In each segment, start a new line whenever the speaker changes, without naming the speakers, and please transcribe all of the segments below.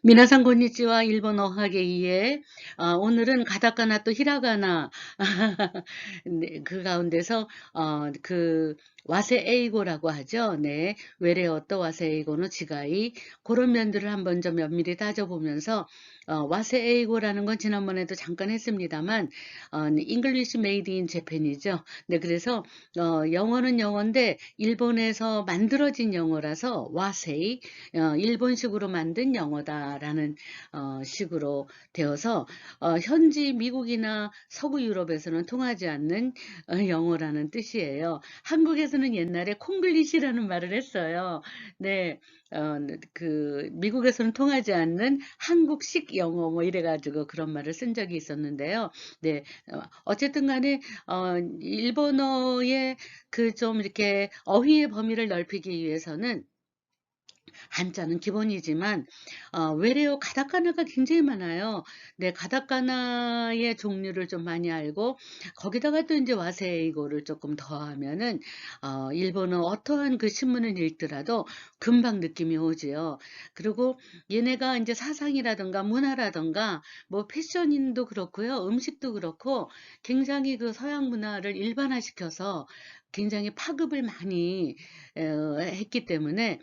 미나상 곤니치와 일본어 하게이에 오늘은 가타카나 또 히라가나 네, 그 가운데서 와세 에이고라고 하죠. 네, 외래어 또 와세 에이고는 지가이 그런 면들을 한번 좀 면밀히 따져보면서 와세 에이고라는 건 지난번에도 잠깐 했습니다만 잉글리시 메이드 인 재팬이죠. 네, 그래서 영어는 영어인데 일본에서 만들어진 영어라서 와세이 일본식으로 만든 영어다라는 식으로 되어서 현지 미국이나 서구 유럽에서는 통하지 않는 영어라는 뜻이에요. 한국에서는 옛날에 콩글리시라는 말을 했어요. 네, 어, 미국에서는 통하지 않는 한국식 영어 뭐 이래가지고 그런 말을 쓴 적이 있었는데요. 네, 어쨌든 간에 일본어의 그 좀 이렇게 어휘의 범위를 넓히기 위해서는 한자는 기본이지만 외래어 가다카나가 굉장히 많아요. 네, 가다카나의 종류를 좀 많이 알고 거기다가 또 이제 와세이고를 조금 더하면은 일본어 어떠한 그 신문을 읽더라도 금방 느낌이 오지요. 그리고 얘네가 이제 사상이라든가 문화라든가 뭐 패션도 그렇고요, 음식도 그렇고 굉장히 그 서양 문화를 일반화시켜서 굉장히 파급을 많이 했기 때문에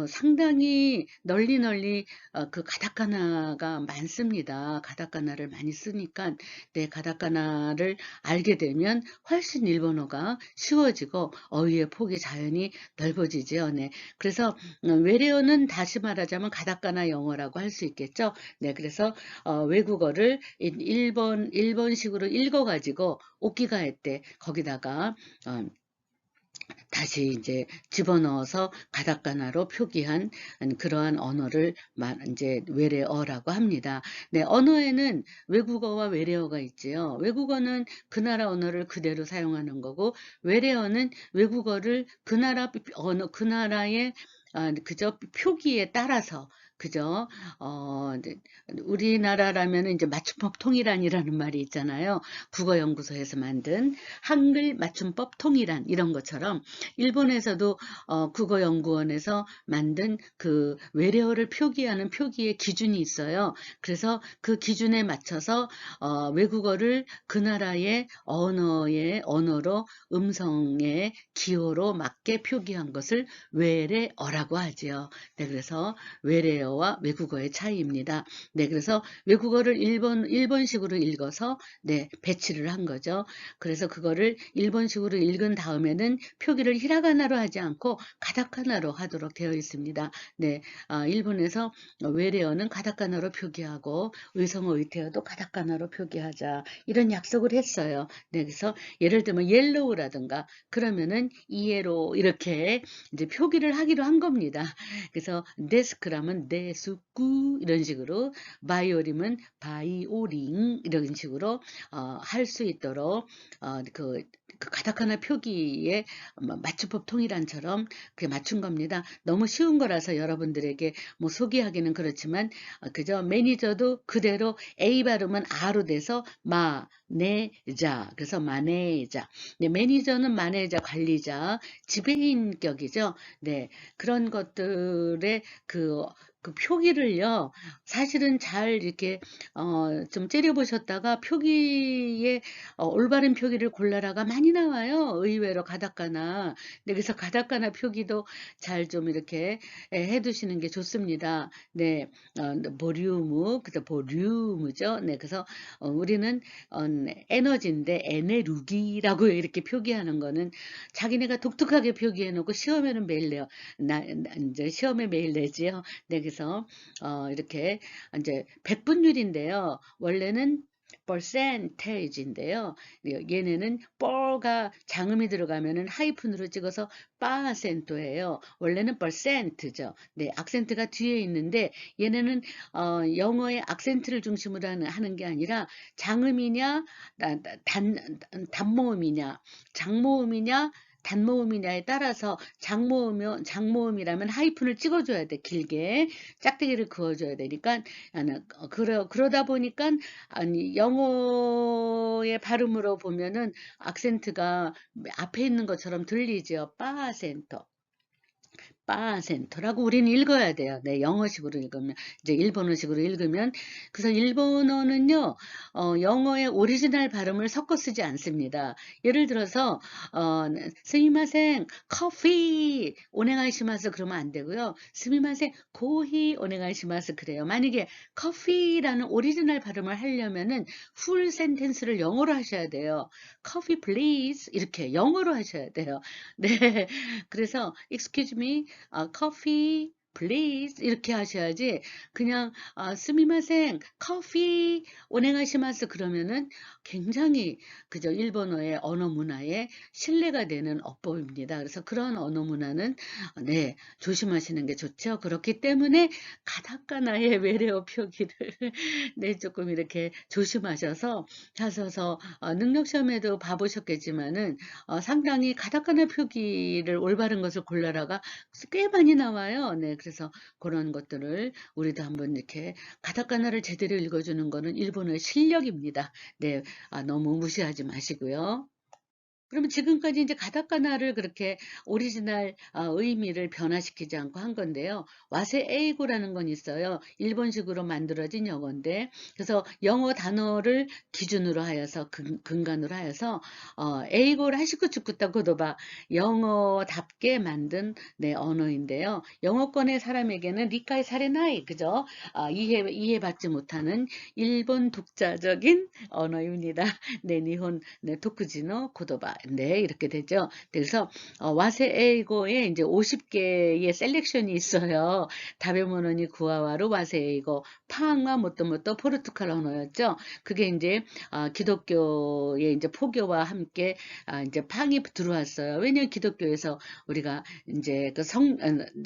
상당히 널리 널리 그 가다카나가 많습니다. 가다카나를 많이 쓰니까 네, 가다카나를 알게 되면 훨씬 일본어가 쉬워지고 어휘의 폭이 자연히 넓어지죠. 네, 그래서 외래어는 다시 말하자면 가다카나 영어라고 할 수 있겠죠. 네, 그래서 외국어를 일본식으로 읽어가지고 오키가 했대 거기다가 다시 이제 집어넣어서 가다카나로 표기한 그러한 언어를 이제 외래어라고 합니다. 네, 언어에는 외국어와 외래어가 있지요. 외국어는 그 나라 언어를 그대로 사용하는 거고, 외래어는 외국어를 그 나라 언어, 그 나라의 그저 표기에 따라서 그죠? 네, 우리나라라면 이제 맞춤법 통일안이라는 말이 있잖아요. 국어연구소에서 만든 한글 맞춤법 통일안 이런 것처럼 일본에서도 국어연구원에서 만든 그 외래어를 표기하는 표기의 기준이 있어요. 그래서 그 기준에 맞춰서 외국어를 그 나라의 언어로 음성의 기호로 맞게 표기한 것을 외래어라고 하지요. 네, 그래서 외래어와 외국어의 차이입니다. 네, 그래서 외국어를 일본식으로 읽어서 네, 배치를 한 거죠. 그래서 그거를 일본식으로 읽은 다음에는 표기를 히라가나로 하지 않고 가타카나로 하도록 되어 있습니다. 네, 일본에서 외래어는 가타카나로 표기하고 의성어 의태어도 가타카나로 표기하자 이런 약속을 했어요. 네, 그래서 예를 들면 옐로우라든가 그러면은 이에로 이렇게 이제 표기를 하기로 한 겁니다. 그래서 데스크라면 데스쿠 이런 식으로 바이오림은 바이오링 이런 식으로 할 수 있도록 그 가타카나 표기에 맞춤법 통일안처럼 그게 맞춘 겁니다. 너무 쉬운 거라서 여러분들에게 뭐 소개하기는 그렇지만 그저 매니저도 그대로 A 발음은 R로 돼서 마네자 그래서 마네자 네, 매니저는 마네자 관리자 지배인격이죠. 네, 그런 것들의 그 표기를요, 사실은 잘 이렇게, 좀 째려보셨다가 표기에 올바른 표기를 골라라가 많이 나와요. 의외로 가다카나. 네, 그래서 가다카나 표기도 잘 좀 이렇게 해두시는 게 좋습니다. 네, 그래서 보륨이죠. 네, 그래서 우리는 에너지인데 에네루기라고 이렇게 표기하는 거는 자기네가 독특하게 표기해놓고 시험에는 매일 내요. 이제 시험에 매일 내지요. 네, 그래서 이렇게 이제 백분율인데요. 원래는 percentage인데요. 얘네는 뻘가 장음이 들어가면은 하이픈으로 찍어서 빠센토예요. 원래는 percent죠. 네, 악센트가 뒤에 있는데 얘네는 영어의 악센트를 중심으로 하는 게 아니라 장음이냐 단모음이냐 장모음이냐 단모음이냐에 따라서 장모음이라면 하이픈을 찍어줘야 돼. 길게 짝대기를 그어줘야 되니까 그러다 보니까 아니 영어의 발음으로 보면은 악센트가 앞에 있는 것처럼 들리죠. 빠센터. 100%라고 우리는 읽어야 돼요. 네, 영어식으로 읽으면 이제 일본어식으로 읽으면 그래서 일본어는요. 영어의 오리지널 발음을 섞어 쓰지 않습니다. 예를 들어서 스미마셍 커피 오네가이시마스 그러면 안 되고요. 스미마셍 고히 오네가이시마스 그래요. 만약에 커피라는 오리지널 발음을 하려면은 풀 센텐스를 영어로 하셔야 돼요. Coffee please 이렇게 영어로 하셔야 돼요. 네. 그래서 excuse me, coffee please 이렇게 하셔야지 그냥 스미마셍 커피 오네가시마스 그러면은 굉장히 그저 일본어의 언어 문화에 신뢰가 되는 어법입니다. 그래서 그런 언어 문화는 네, 조심하시는 게 좋죠. 그렇기 때문에 가다카나의 외래어 표기를 네, 조금 이렇게 조심하셔서 하셔서 능력 시험에도 봐보셨겠지만은 상당히 가다카나 표기를 올바른 것을 골라라가 꽤 많이 나와요. 네, 그래서 그런 것들을 우리도 한번 이렇게 가다카나를 제대로 읽어주는 거는 일본어의 실력입니다. 네, 너무 무시하지 마시고요. 그러면 지금까지 이제 가다카나를 그렇게 오리지널 의미를 변화시키지 않고 한 건데요. 와세 에이고라는 건 있어요. 일본식으로 만들어진 영어인데 그래서 영어 단어를 기준으로 하여서 근간으로 하여서 에이고를 하시고 죽겠다 고도바 영어답게 만든 네, 언어인데요. 영어권의 사람에게는 리카이 사레나이 그죠? 이해받지 못하는 일본 독자적인 언어입니다. 네, 니혼 네, 토쿠지노 고도바 네, 이렇게 되죠. 그래서 와세에이고에 이제 50개의 셀렉션이 있어요. 다베모노니 구아와루 와세에이고 파항와 모토모토 포르투갈 언어였죠. 그게 이제 기독교의 이제 포교와 함께 이제 팡이 들어왔어요. 왜냐하면 기독교에서 우리가 이제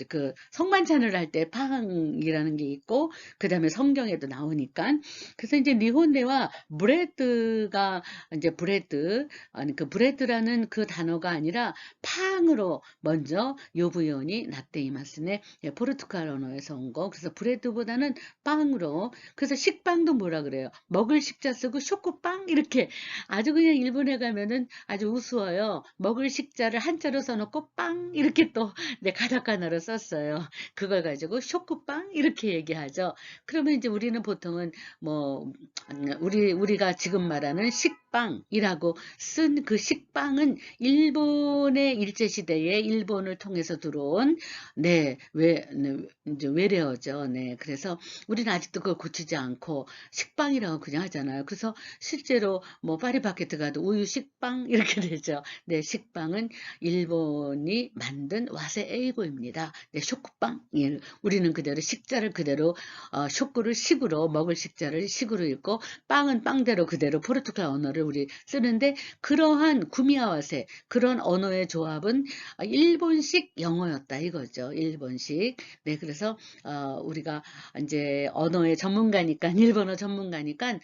그 성만찬을 할 때 팡이라는 게 있고 그 다음에 성경에도 나오니까 그래서 이제 니혼네와 브레드가 이제 브레드 아니 그 브레드라는 그 단어가 아니라 팡으로 먼저 요부연이 나떼이마스네 포르투갈 언어에서 온 거. 그래서 브레드보다는 빵으로 그래서 식빵도 뭐라 그래요? 먹을 식자 쓰고 쇼코빵 이렇게 아주 그냥 일본에 가면은 아주 우스워요. 먹을 식자를 한자로 써놓고 빵 이렇게 또 네, 가다카나로 썼어요. 그걸 가지고 쇼코빵 이렇게 얘기하죠. 그러면 이제 우리는 보통은 뭐 우리가 지금 말하는 식빵이라고 쓴 그 식빵은 일본의 일제시대에 일본을 통해서 들어온 네, 이제 외래어죠. 네. 그래서 우리는 아직도 그걸 고치지 않고 식빵이라고 그냥 하잖아요. 그래서 실제로 뭐 파리바게뜨 가도 우유 식빵 이렇게 되죠. 네, 식빵은 일본이 만든 와세 에이고입니다. 네, 쇼쿠빵. 예, 우리는 그대로 식자를 그대로 쇼쿠를 식으로 먹을 식자를 식으로 읽고 빵은 빵대로 그대로 포르투갈 언어를 우리 쓰는데 그러한 구미아와세 그런 언어의 조합은 일본식 영어였다 이거죠. 일본식. 네, 그래서 우리가 이제 언어의 전문가니까 일본어 전문가니까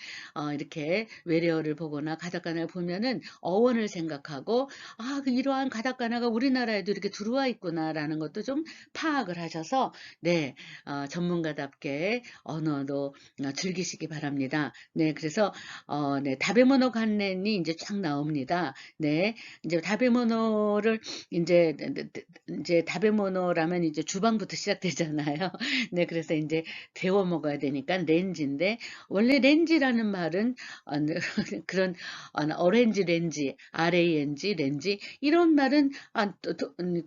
이렇게 외래어를 보거나 가다카나를 보면은 어원을 생각하고 그 이러한 가다카나가 우리나라에도 이렇게 들어와 있구나라는 것도 좀 파악을 하셔서 네, 전문가답게 언어도 즐기시기 바랍니다. 네, 그래서 네, 다베모노 관련이 이제 쫙 나옵니다. 네, 이제 다베모노를 이제 다베모노라면 이제 주방부터 시작되잖아요. 네, 그래서 이제 데워 먹어야 되니까 렌지인데 원래 렌지라는 말은 그런 오렌지 렌지, RANG 렌지 이런 말은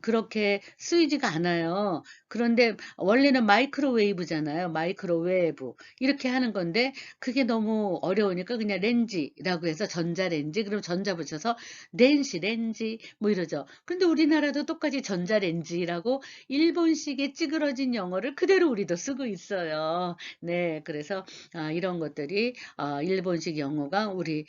그렇게 쓰이지가 않아요. 그런데 원래는 마이크로웨이브잖아요. 마이크로웨이브 이렇게 하는 건데 그게 너무 어려우니까 그냥 렌지라고 해서 전자렌지 그럼 전자 붙여서 렌지 뭐 이러죠. 근데 우리나라도 똑같이 전자렌지라고 일본식의 찌그러진 영어를 그대로 우리도 쓰고 있어요. 네, 그래서 이런 것들이 일본식 영어가 우리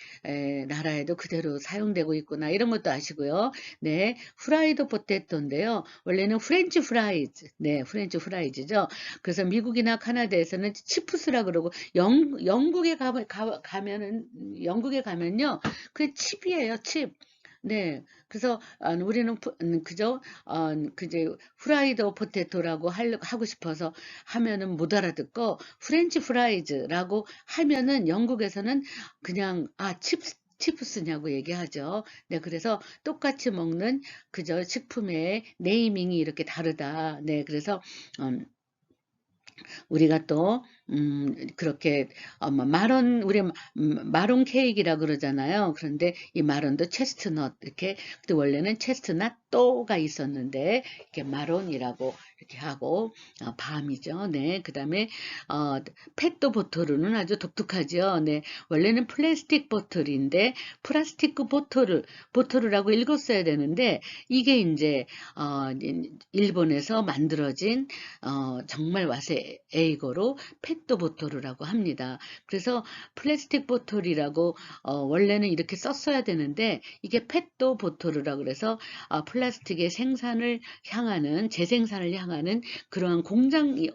나라에도 그대로 사용되고 있구나 이런 것도 아시고요. 네, 프라이드 포테토인데요. 원래는 프렌치 프라이즈, 네, 프렌치 프라이즈죠. 그래서 미국이나 카나다에서는 치프스라 그러고 영국에 가면요, 그 칩이에요, 칩. 네, 그래서 우리는 그저 그제 프라이드 포테토라고 하고 싶어서 하면은 못 알아듣고 프렌치 프라이즈라고 하면은 영국에서는 그냥 칩 칩스냐고 얘기하죠. 네, 그래서 똑같이 먹는 그저 식품의 네이밍이 이렇게 다르다. 네, 그래서 우리가 또 그렇게 마론 우리 마론 케이크라 그러잖아요. 그런데 이 마론도 체스트넛 이렇게 근데 원래는 체스트넛 또가 있었는데 이렇게 마론이라고 이렇게 하고 밤이죠. 네. 그다음에 어 펫도 보토르는 아주 독특하죠. 네. 원래는 플라스틱 보틀인데 플라스틱 보토르라고 읽었어야 되는데 이게 이제 일본에서 만들어진 정말 와세 에이거로 펫도보토르라고 합니다. 그래서 플라스틱 보톨이라고 원래는 이렇게 썼어야 되는데 이게 펫도보토르라고 그래서 플라스틱의 생산을 향하는 재생산을 향하는 그러한 공장의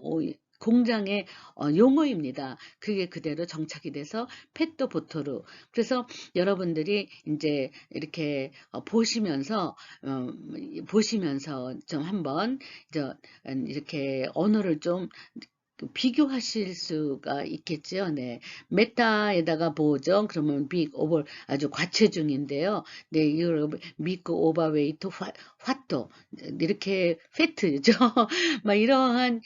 용어입니다. 그게 그대로 정착이 돼서 펫도보토르. 그래서 여러분들이 이제 이렇게 보시면서 좀 한번 이렇게 언어를 좀 비교하실 수가 있겠죠. 네. 메타에다가 보죠. 그러면 빅 오버 아주 과체중인데요. 네, 이걸 미크 오버웨이트 화또 이렇게 패트죠. 막 이러한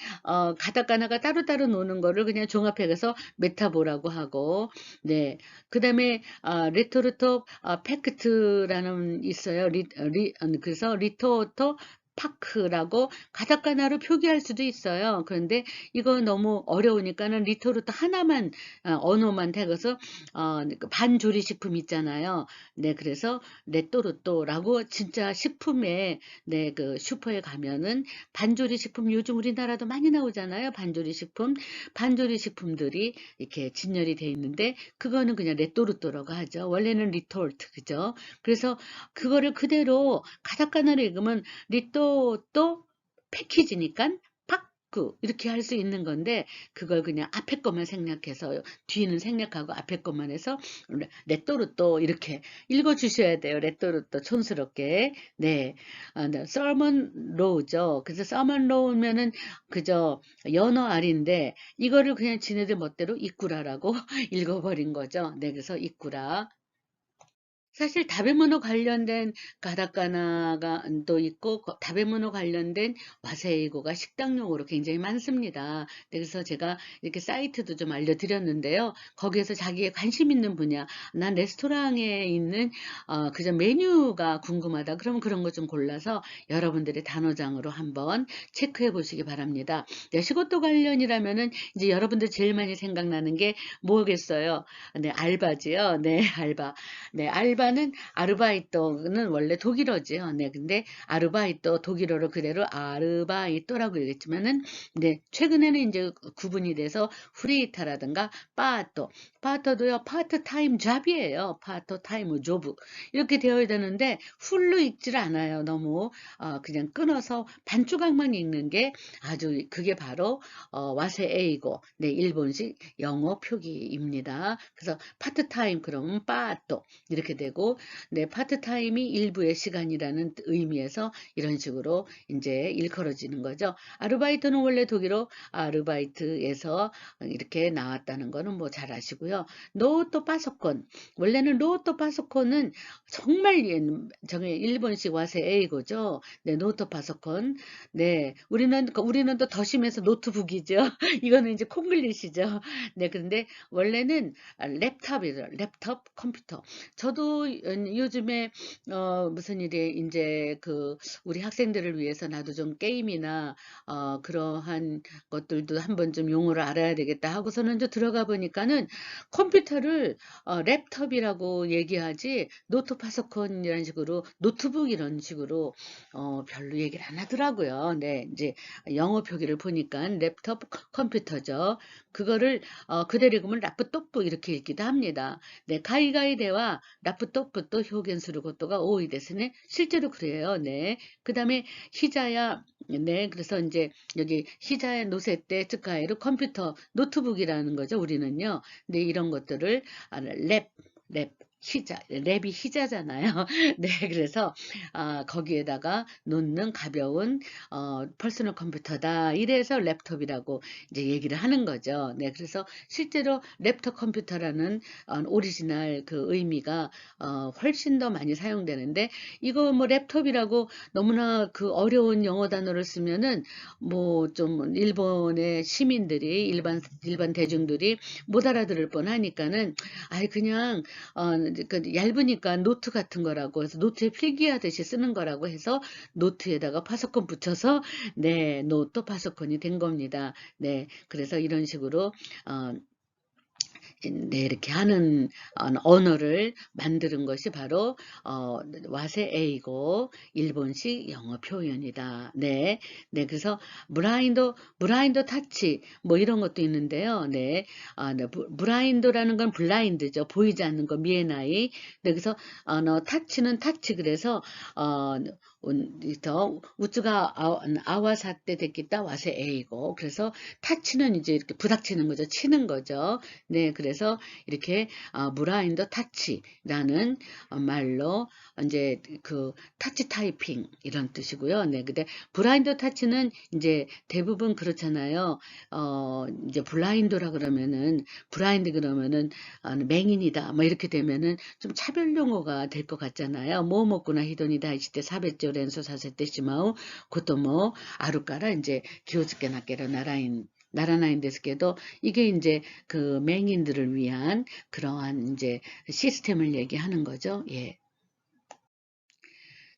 가다가나가 따로따로 노는 거를 그냥 종합해서 메타보라고 하고 네. 그다음에 레토르토 팩트라는 있어요. 그래서 리토토 파크라고 가다카나로 표기할 수도 있어요. 그런데 이거 너무 어려우니까는 리토르트 하나만 언어만 태워서 그 반조리 식품 있잖아요. 네, 그래서 레토르토라고 진짜 식품에 네, 그 슈퍼에 가면은 반조리 식품 요즘 우리나라도 많이 나오잖아요. 반조리 식품들이 이렇게 진열이 돼 있는데 그거는 그냥 레토르토라고 하죠. 원래는 리톨트 그죠? 그래서 그거를 그대로 가다카나로 읽으면 리또 또 패키지니까 파크 이렇게 할 수 있는 건데 그걸 그냥 앞에 것만 생략해서 뒤는 생략하고 앞에 것만 해서 레토르또 이렇게 읽어주셔야 돼요. 레토르또 촌스럽게. 네, 서먼 로우죠. 그래서 서먼 로우면은 그저 연어 알인데 이거를 그냥 지네들 멋대로 이꾸라라고 읽어버린 거죠. 네, 그래서 이꾸라. 사실 다베모노 관련된 가다카나가 또 있고 다베모노 관련된 와세이고가 식당용어로 굉장히 많습니다. 네, 그래서 제가 이렇게 사이트도 좀 알려드렸는데요. 거기에서 자기의 관심 있는 분야, 난 레스토랑에 있는 그저 메뉴가 궁금하다. 그러면 그런 거 좀 골라서 여러분들의 단어장으로 한번 체크해 보시기 바랍니다. 네, 시고토 관련이라면은 이제 여러분들 제일 많이 생각나는 게 뭐겠어요? 네, 알바지요. 네, 알바. 네, 알바는 아르바이토는 원래 독일어지요. 네, 근데 아르바이토 독일어로 그대로 아르바이토라고 얘기했지만은 네, 최근에는 이제 구분이 돼서 프리타라든가 파토도요 파트타임 잡이에요. 파트타임 조브 이렇게 되어야 되는데 풀로 읽질 않아요. 너무 그냥 끊어서 반 조각만 읽는 게 아주 그게 바로 와세에이고 네, 일본식 영어 표기입니다. 그래서 파트타임 그러면 파토 이렇게 되고 네, 파트타임이 일부의 시간이라는 의미에서 이런 식으로 이제 일컬어지는 거죠. 아르바이트는 원래 독일어 아르바이트에서 이렇게 나왔다는 거는 뭐 잘 아시고요. 노토 파소콘 원래는 노토 파소콘은 정말 정말 일본식 와세 에이고죠. 네, 노토 파소콘. 네, 우리는 또 더 심해서 노트북이죠. 이거는 이제 콩글리시죠. 네, 그런데 원래는 랩탑이죠. 랩탑 컴퓨터. 저도 요즘에 무슨 일이 이제 그 우리 학생들을 위해서 나도 좀 게임이나 그러한 것들도 한번 좀 용어를 알아야 되겠다 하고서는 좀 들어가 보니까는 컴퓨터를 랩탑이라고 얘기하지 노트 파소콘 이런 식으로 노트북 이런 식으로 별로 얘기를 안 하더라고요. 네, 이제 영어 표기를 보니까 랩탑 컴퓨터죠. 그거를 그대로 읽으면 라프토프 이렇게 읽기도 합니다. 네, 가이가이대와 라프토프도 효겐수르 고토가 오이 데스네. 실제로 그래요. 네. 그다음에 히자야 네, 그래서 이제 여기 히자야 노세 때 트카에르 컴퓨터 노트북이라는 거죠. 우리는요. 네, 이런 것들을 랩 희자, 랩이 희자잖아요. 네, 그래서 거기에다가 놓는 가벼운 퍼스널 컴퓨터다. 이래서 랩톱이라고 이제 얘기를 하는 거죠. 네, 그래서 실제로 랩톱 컴퓨터라는 오리지널 그 의미가 훨씬 더 많이 사용되는데, 이거 뭐 랩톱이라고 너무나 그 어려운 영어 단어를 쓰면은 뭐 좀 일본의 시민들이, 일반 대중들이 못 알아들을 뻔하니까는 아이 그냥 그 얇으니까 노트 같은 거라고 해서 노트에 필기하듯이 쓰는 거라고 해서 노트에다가 파소콘 붙여서 네, 노트 파소콘이 된 겁니다. 네, 그래서 이런 식으로 어, 네, 이렇게 하는 언어를 만드는 것이 바로 와세에이고 일본식 영어 표현이다. 네, 네, 그래서 브라인드 타치 뭐 이런 것도 있는데요. 네, 네, 브라인드라는 건 블라인드죠. 보이지 않는 거 미에나이. 네, 그래서 타치는 타치 그래서 어, 더 우츠가 아와사때 됐겠다 와세에이고 그래서 타치는 이제 이렇게 부닥치는 거죠. 치는 거죠. 네, 그래서 이렇게 브라인더 타치라는 말로 이제 그 타치 타이핑 이런 뜻이고요. 네, 근데 브라인더 타치는 이제 대부분 그렇잖아요. 이제 블라인드라 그러면은 브라인드 그러면은 맹인이다 뭐 이렇게 되면은 좀 차별 용어가 될 것 같잖아요. 뭐 먹구나 히도니다 이시때 사베죠 렌소 사세때 시마우 그것도 뭐 아루까라 이제 기호즈케 나케로 나라나인 데스게도 이게 이제 그 맹인들을 위한 그러한 이제 시스템을 얘기하는 거죠. 예.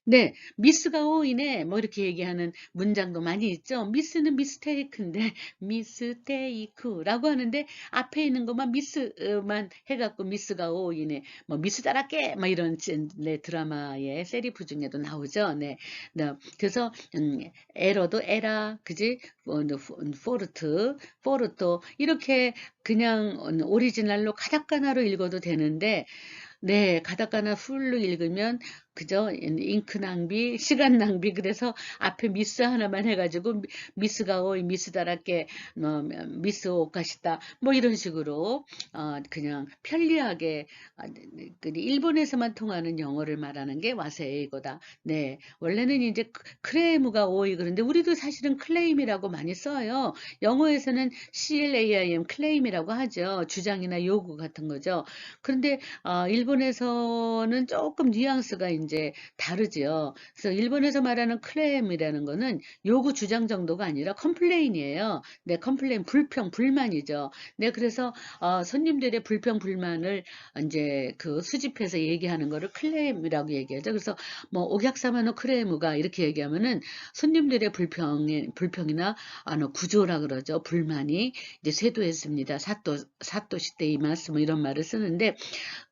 네, 미스가 오이네 뭐 이렇게 얘기하는 문장도 많이 있죠. 미스는 미스테이크인데 미스테이크라고 하는데 앞에 있는 것만 미스만 해갖고 미스가 오이네 뭐 미스 따라게 막 이런 네, 드라마의 세리프 중에도 나오죠. 네, 네, 그래서 에러도 에라 그지 포르트 이렇게 그냥 오리지널로 가다카나로 읽어도 되는데 네, 가다가나 풀로 읽으면 그죠? 잉크 낭비, 시간 낭비. 그래서 앞에 미스 하나만 해가지고 미스가 오이 미스다랗게 미스 오카시다 뭐 이런 식으로 그냥 편리하게 일본에서만 통하는 영어를 말하는 게 와세이거다. 네, 원래는 이제 크레이무가 오이 그런데 우리도 사실은 클레임이라고 많이 써요. 영어에서는 CLAIM 클레임이라고 하죠. 주장이나 요구 같은 거죠. 그런데 일본에서는 조금 뉘앙스가 이제 다르죠. 그래서 일본에서 말하는 클레임이라는 거는 요구 주장 정도가 아니라 컴플레인이에요. 네, 컴플레인 불평 불만이죠. 네, 그래서 손님들의 불평 불만을 이제 그 수집해서 얘기하는 거를 클레임이라고 얘기하죠. 그래서 뭐 오객사마노 크레이무가 이렇게 얘기하면은 손님들의 불평이나 구조라 그러죠. 불만이 이제 쇄도했습니다. 사또 시대 이마스 뭐 이런 말을 쓰는데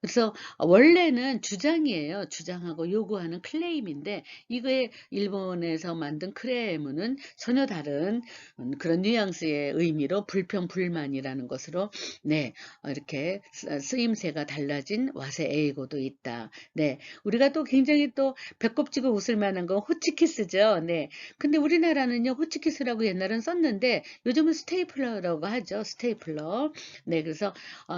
그래서 원래는 주장이에요. 주장하고 요구하는 클레임인데 이거에 일본에서 만든 크레이무는 전혀 다른 그런 뉘앙스의 의미로 불평 불만이라는 것으로 네 이렇게 쓰임새가 달라진 와세 에이고도 있다. 네, 우리가 또 굉장히 또 배꼽 지고 웃을 만한 건 호치키스죠. 네, 근데 우리나라는요 호치키스라고 옛날엔 썼는데 요즘은 스테이플러라고 하죠. 스테이플러. 네, 그래서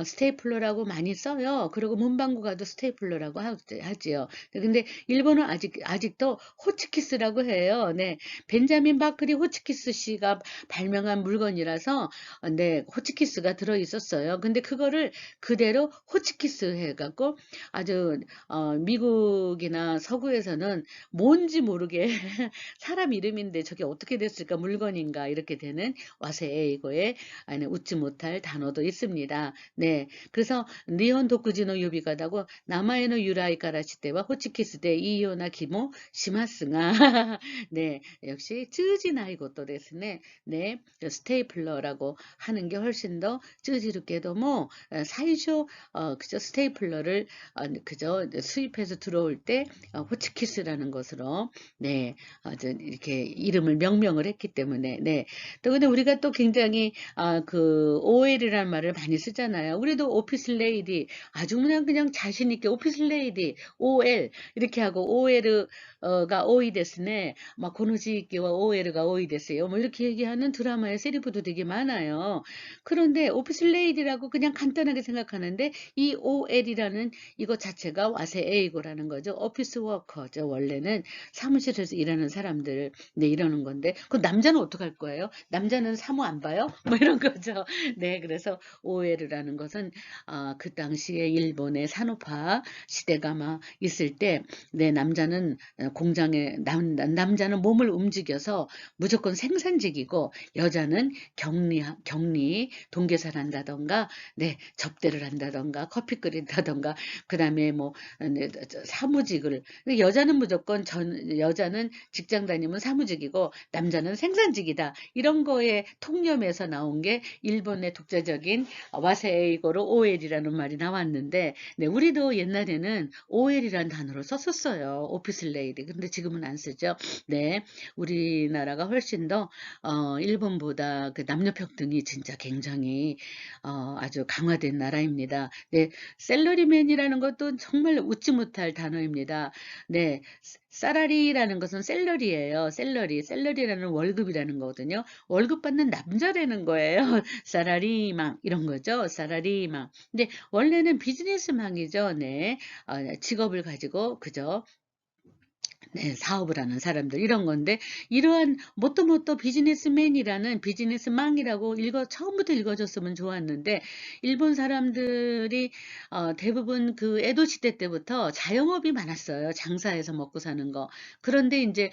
스테이플러라고 많이 써요. 그리고 문방구 가도 스테이플러라고 하지요. 근데 일본은 아직도 호치키스라고 해요. 네. 벤자민 바클이 호치키스 씨가 발명한 물건이라서 네, 호치키스가 들어 있었어요. 근데 그거를 그대로 호치키스 해갖고 아주 미국이나 서구에서는 뭔지 모르게 사람 이름인데 저게 어떻게 됐을까 물건인가 이렇게 되는 와세에 이거에 아니 웃지 못할 단어도 있습니다. 네, 그래서 니혼 도쿠지노 유비가다고 나마에노 유라이 가라시테와 호치키스데 이요나 기모 시마스가 네, 역시 쯔지나이 것도 됐네. 네, 스테이플러라고 하는 게 훨씬 더 쯔지르게도 뭐 사이쇼 그저 스테이플러를 그저 수입해서 들어올 때 호치키스라는 것으로 네, 이렇게 이름을 명명을 했기 때문에 네. 또 근데 우리가 또 굉장히 그 OL이라는 말을 많이 쓰잖아요. 우리도 오피스 레이디 아주 그냥 자신 있게 오피스 레이디 OL 이렇게 하고 오에르가 오이 데스네. 막 고노지키와 오에르가 오이 데스요. 뭐 이렇게 얘기하는 드라마의 세리프도 되게 많아요. 그런데 오피스 레이디라고 그냥 간단하게 생각하는데 이 OL이라는 이거 자체가 와세 에이고라는 거죠. 오피스 워커죠. 원래는 사무실에서 일하는 사람들 네 이러는 건데 그 남자는 어떡할 거예요? 남자는 사무 안 봐요? 뭐 이런 거죠. 네, 그래서 OL이라는 것은 그 당시에 일본의 산업화 시대가 막 있을 때 네, 남자는 공장에 남자는 몸을 움직여서 무조건 생산직이고 여자는 격리 동계살 한다던가 네, 접대를 한다던가 커피 끓인다던가 그다음에 뭐 네, 사무직을 여자는 무조건 여자는 직장 다니면 사무직이고 남자는 생산직이다. 이런 거에 통념에서 나온 게 일본의 독자적인 와세이고로 OL이라는 말이 나왔는데 네, 우리도 옛날에는 OL이라는 단어를 썼었어요. 오피스 레이디. 근데 지금은 안 쓰죠. 네. 우리나라가 훨씬 더 일본보다 그 남녀 평등이 진짜 굉장히 아주 강화된 나라입니다. 네. 셀러리맨이라는 것도 정말 웃지 못할 단어입니다. 네. 사라리라는 것은 셀러리예요. 셀러리라는 월급이라는 거거든요. 월급 받는 남자라는 거예요. 사라리망 이런 거죠. 사라리망. 근데 원래는 비즈니스망이죠. 네. 직업을 가지고 그죠. 네, 사업을 하는 사람들 이런 건데 이러한 모토모토 비즈니스맨이라는 비즈니스망이라고 처음부터 읽어줬으면 좋았는데 일본 사람들이 대부분 그 에도 시대 때부터 자영업이 많았어요. 장사해서 먹고 사는 거. 그런데 이제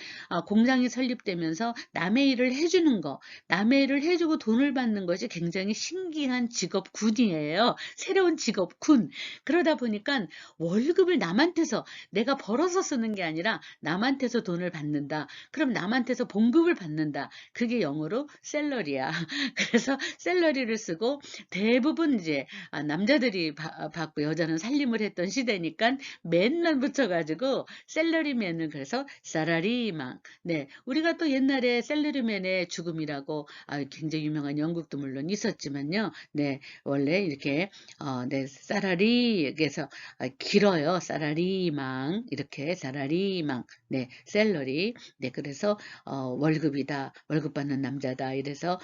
공장이 설립되면서 남의 일을 해주는 거, 남의 일을 해주고 돈을 받는 것이 굉장히 신기한 직업군이에요. 새로운 직업군. 그러다 보니까 월급을 남한테서 내가 벌어서 쓰는 게 아니라 남한테서 돈을 받는다. 그럼 남한테서 봉급을 받는다. 그게 영어로 셀러리야. 그래서 셀러리를 쓰고 대부분 이제 남자들이 받고 여자는 살림을 했던 시대니까 맨날 붙여가지고 셀러리맨을 그래서 사라리망. 네, 우리가 또 옛날에 셀러리맨의 죽음이라고 굉장히 유명한 연극도 물론 있었지만요. 네, 원래 이렇게 네, 사라리에서 길어요. 사라리망 이렇게 사라리망 네 셀러리 네 그래서 월급이다 월급 받는 남자다 이래서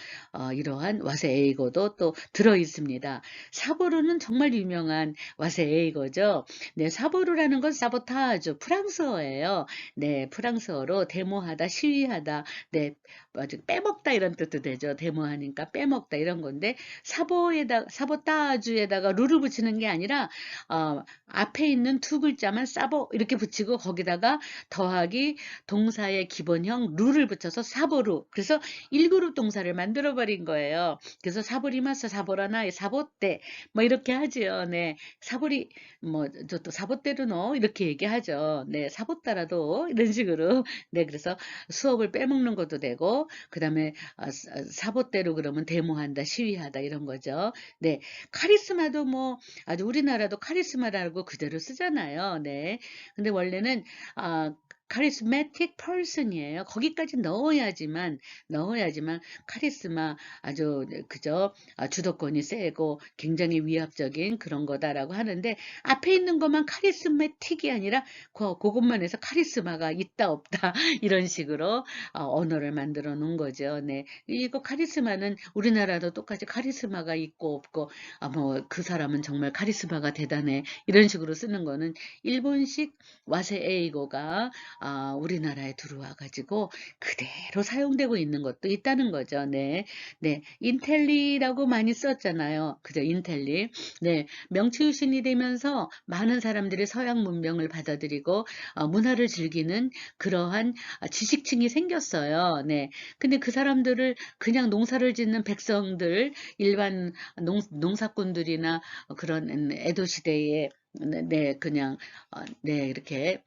이러한 와세 에이고도 또 들어 있습니다. 사보르는 정말 유명한 와세 에이고죠. 네 사보르라는 건 사보타주 프랑스어예요. 네 프랑스어로 데모하다 시위하다 네 아주 빼먹다 이런 뜻도 되죠. 데모하니까 빼먹다 이런 건데 사보타주에다가 루를 붙이는 게 아니라 앞에 있는 두 글자만 사보 이렇게 붙이고 거기다가 더하기 동사의 기본형 루를 붙여서 사보루. 그래서 1그룹 동사를 만들어 버린 거예요. 그래서 사보리마스 사보라나 사보떼 뭐 이렇게 하지요. 네. 사보리 뭐 저 또 사보떼르노 이렇게 얘기하죠. 네. 사보따라도 이런 식으로. 네. 그래서 수업을 빼먹는 것도 되고 그다음에 사보떼로 그러면 데모한다, 시위하다 이런 거죠. 네. 카리스마도 뭐 아주 우리나라도 카리스마라고 그대로 쓰잖아요. 네. 근데 원래는 charismatic person이에요. 거기까지 넣어야지만 카리스마 아주 그죠? 주도권이 세고 굉장히 위압적인 그런 거다라고 하는데 앞에 있는 것만 카리스마틱이 아니라 그것만 해서 카리스마가 있다 없다 이런 식으로 언어를 만들어 놓은 거죠. 네. 이거 카리스마는 우리나라도 똑같이 카리스마가 있고 없고 뭐 그 사람은 정말 카리스마가 대단해 이런 식으로 쓰는 거는 일본식 와세 에이고가 우리나라에 들어와 가지고 그대로 사용되고 있는 것도 있다는 거죠. 네. 네. 인텔리라고 많이 썼잖아요. 그죠? 인텔리. 네. 명치유신이 되면서 많은 사람들이 서양 문명을 받아들이고 문화를 즐기는 그러한 지식층이 생겼어요. 네. 근데 그 사람들을 그냥 농사를 짓는 백성들, 일반 농사꾼들이나 그런 에도 시대에 네, 그냥 네, 이렇게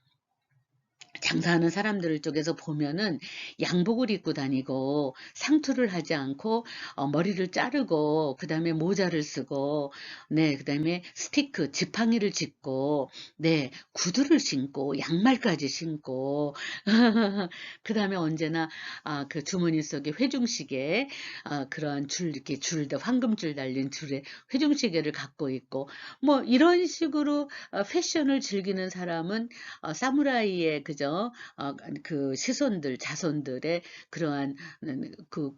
장사하는 사람들 쪽에서 보면은 양복을 입고 다니고 상투를 하지 않고 머리를 자르고 그다음에 모자를 쓰고 네 그다음에 스티크 지팡이를 짚고 네 구두를 신고 양말까지 신고 그다음에 언제나 그 주머니 속에 회중시계 그러한 줄 이렇게 줄도 황금줄 달린 줄에 회중시계를 갖고 있고 뭐 이런 식으로 패션을 즐기는 사람은 사무라이의 그저 그 시손들 자손들의 그러한 그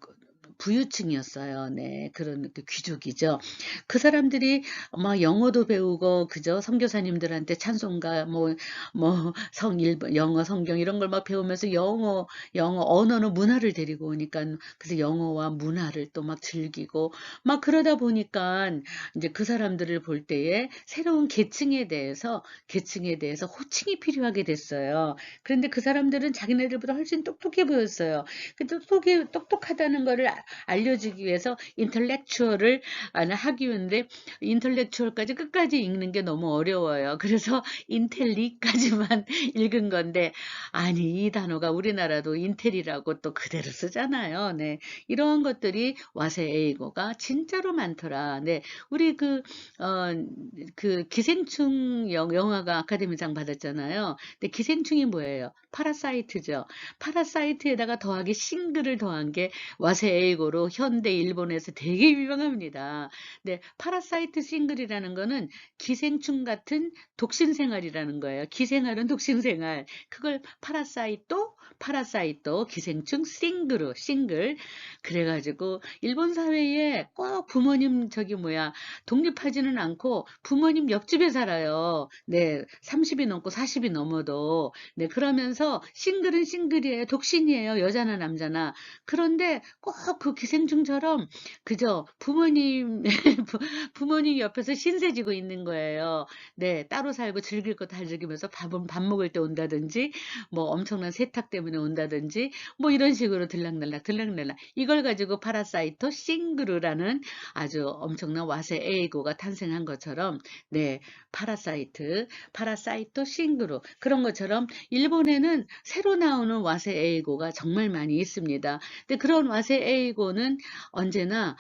부유층이었어요. 네. 그런 그 귀족이죠. 그 사람들이 막 영어도 배우고 그저 선교사님들한테 찬송가 성 일본 영어 성경 이런 걸 막 배우면서 영어 언어는 문화를 데리고 오니까 그래서 영어와 문화를 또 막 즐기고 막 그러다 보니까 이제 그 사람들을 볼 때에 새로운 계층에 대해서 호칭이 필요하게 됐어요. 그런데 그 사람들은 자기네들보다 훨씬 똑똑해 보였어요. 그 똑똑하다는 거를 알려주기 위해서 인텔렉추얼을 하기 위한데 인텔렉추얼까지 끝까지 읽는 게 너무 어려워요. 그래서 인텔리까지만 읽은 건데 아니 이 단어가 우리나라도 인텔이라고 또 그대로 쓰잖아요. 네. 이런 것들이 와세에이고가 진짜로 많더라. 네. 우리 그 기생충 영화가 아카데미상 받았잖아요. 근데 기생충이 뭐예요? 파라사이트죠. 파라사이트에다가 더하기 싱글을 더한 게 와세에이고로 현대 일본에서 되게 유명합니다. 네, 파라사이트 싱글이라는 거는 기생충 같은 독신생활이라는 거예요. 기생활은 독신생활. 그걸 파라사이토, 기생충, 싱글. 그래가지고 일본 사회에 꼭 부모님 독립하지는 않고 부모님 옆집에 살아요. 네, 30이 넘고 40이 넘어도. 네, 그러면서 싱글은 싱글이에요. 독신이에요. 여자나 남자나. 그런데 꼭 그 기생충처럼 그저 부모님 옆에서 신세지고 있는 거예요. 네, 따로 살고 즐길 거 다 즐기면서 밥 먹을 때 온다든지, 뭐 엄청난 세탁 때문에 온다든지, 뭐 이런 식으로 들락날락. 이걸 가지고 파라사이토 싱그루라는 아주 엄청난 와세 에이고가 탄생한 것처럼, 네, 파라사이토 싱그루. 그런 것처럼 일본에는 새로 나오는 와세 에이고가 정말 많이 있습니다. 근데 그런 와세 에이고는 언제나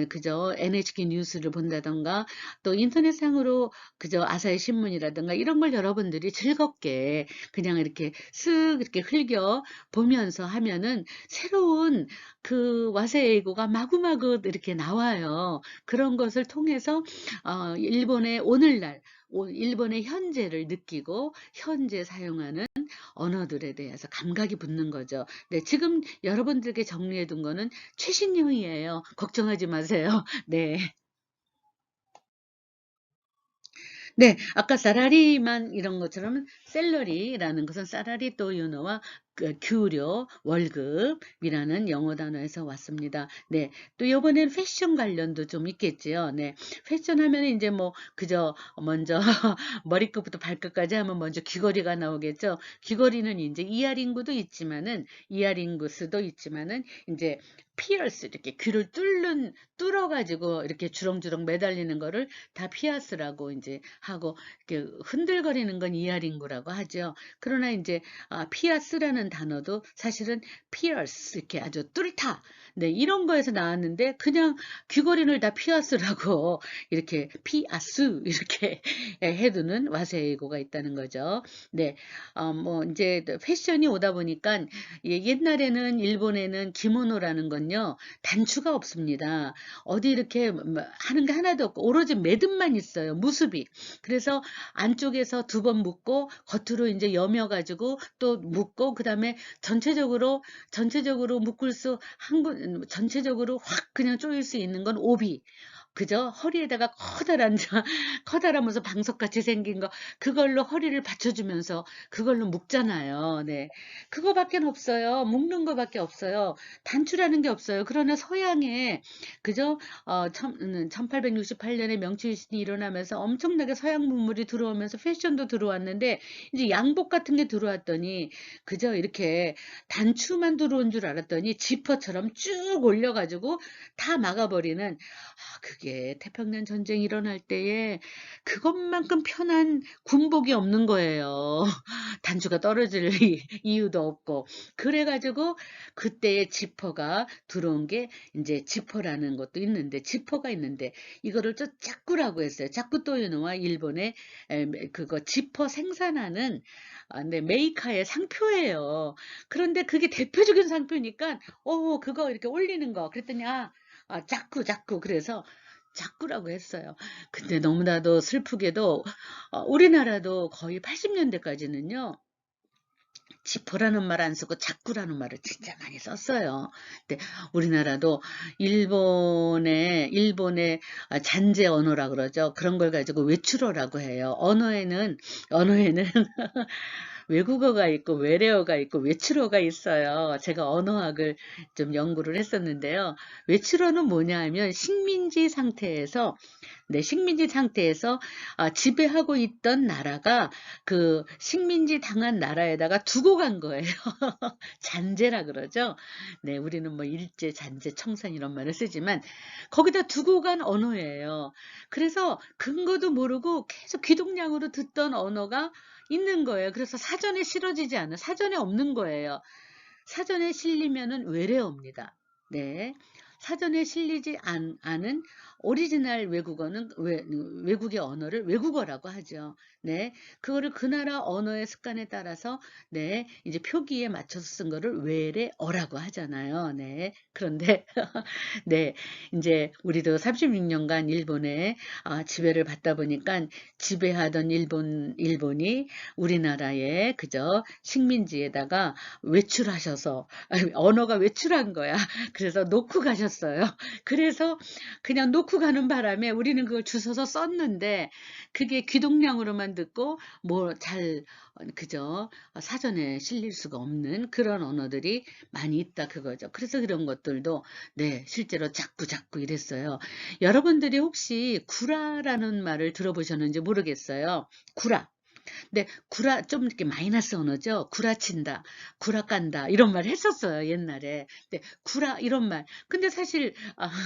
그저 NHK 뉴스를 본다던가 또 인터넷상으로 그저 아사히 신문이라든가 이런 걸 여러분들이 즐겁게 그냥 이렇게 쓱 이렇게 흘겨 보면서 하면은 새로운 그 와세에이고가 마구마구 이렇게 나와요. 그런 것을 통해서 일본의 오늘날 일본의 현재를 느끼고 현재 사용하는 언어들에 대해서 감각이 붙는 거죠. 네, 지금 여러분들께 정리해 둔 거는 최신형이에요. 걱정하지 마세요. 네. 네, 아까 사라리만 이런 것처럼 샐러리라는 것은 사라리 또 유노와 그給료, 월급이라는 영어 단어에서 왔습니다. 네, 또 이번엔 패션 관련도 좀 있겠지요. 네, 패션 하면 이제 뭐 그저 먼저 머리끝부터 발끝까지 하면 먼저 귀걸이가 나오겠죠. 귀걸이는 이제 이어링구스도 있지만은 이제 피어스 이렇게 귀를 뚫어가지고 이렇게 주렁주렁 매달리는 거를 다 피아스라고 이제 하고 이렇게 흔들거리는 건 이어링구라고 하죠. 그러나 이제 피아스라는 단어도 사실은 피어스 이렇게 아주 뚫다 네 이런 거에서 나왔는데 그냥 귀걸이를 다 피아스라고 이렇게 피아스 이렇게 해두는 와세이고가 있다는 거죠. 네, 뭐 이제 패션이 오다 보니까 옛날에는 일본에는 기모노라는 건요 단추가 없습니다. 어디 이렇게 하는 게 하나도 없고 오로지 매듭만 있어요. 무습이. 그래서 안쪽에서 두 번 묶고 겉으로 이제 여며가지고 또 묶고 그다음에 전체적으로 묶을 수 전체적으로 확 그냥 조일 수 있는 건 오비. 그죠? 허리에다가 커다란 무슨 방석같이 생긴 거 그걸로 허리를 받쳐주면서 그걸로 묶잖아요. 네, 그거밖에 없어요. 묶는 거밖에 없어요. 단추라는 게 없어요. 그러나 서양에 그죠? 1868년에 명치유신이 일어나면서 엄청나게 서양 문물이 들어오면서 패션도 들어왔는데 이제 양복 같은 게 들어왔더니 그저 이렇게 단추만 들어온 줄 알았더니 지퍼처럼 쭉 올려가지고 다 막아버리는 그게 태평양 전쟁이 일어날 때에 그것만큼 편한 군복이 없는 거예요. 단추가 떨어질 이유도 없고. 그래 가지고 그때의 지퍼가 들어온 게 인제 지퍼라는 것도 있는데 지퍼가 있는데 이거를 또 자꾸라고 했어요. 자꾸 또유노와 일본의 그거 지퍼 생산하는 네 메이커의 상표예요. 그런데 그게 대표적인 상표니까 그거 이렇게 올리는 거. 그랬더니 자꾸, 자꾸 그래서 자꾸라고 했어요. 근데 너무나도 슬프게도 우리나라도 거의 80년대까지는요. 지퍼라는 말 안 쓰고 자꾸라는 말을 진짜 많이 썼어요. 근데 우리나라도 일본의 잔재 언어라 그러죠. 그런 걸 가지고 외출어라고 해요. 언어에는 외국어가 있고 외래어가 있고 외출어가 있어요. 제가 언어학을 좀 연구를 했었는데요. 외출어는 뭐냐 하면 식민지 상태에서 지배하고 있던 나라가 그 식민지 당한 나라에다가 두고 간 거예요. 잔재라 그러죠. 네, 우리는 뭐 일제, 잔재, 청산 이런 말을 쓰지만 거기다 두고 간 언어예요. 그래서 근거도 모르고 계속 귀동냥으로 듣던 언어가 있는 거예요. 그래서 사전에 실어지지 않아. 사전에 없는 거예요. 사전에 실리면은 외래어입니다. 네. 사전에 실리지 않은 오리지널 외국어는 외국의 언어를 외국어라고 하죠. 네. 그거를 그 나라 언어의 습관에 따라서 네, 이제 표기에 맞춰서 쓴 거를 외래어라고 하잖아요. 네. 그런데 네, 이제 우리도 36년간 일본에 지배를 받다 보니까 지배하던 일본이 우리나라의 그저 식민지에다가 외출하셔서 언어가 외출한 거야. 그래서 놓고 가셨어요. 그래서 그냥 놓고 가는 바람에 우리는 그걸 주워서 썼는데 그게 귀동냥으로만 듣고 뭐 잘 그저 사전에 실릴 수가 없는 그런 언어들이 많이 있다 그거죠. 그래서 그런 것들도 네, 실제로 자꾸 이랬어요. 여러분들이 혹시 구라라는 말을 들어보셨는지 모르겠어요. 구라. 근데 구라 좀 이렇게 마이너스 언어죠. 구라친다, 구라깐다 이런 말 했었어요 옛날에. 근데 구라 이런 말. 근데 사실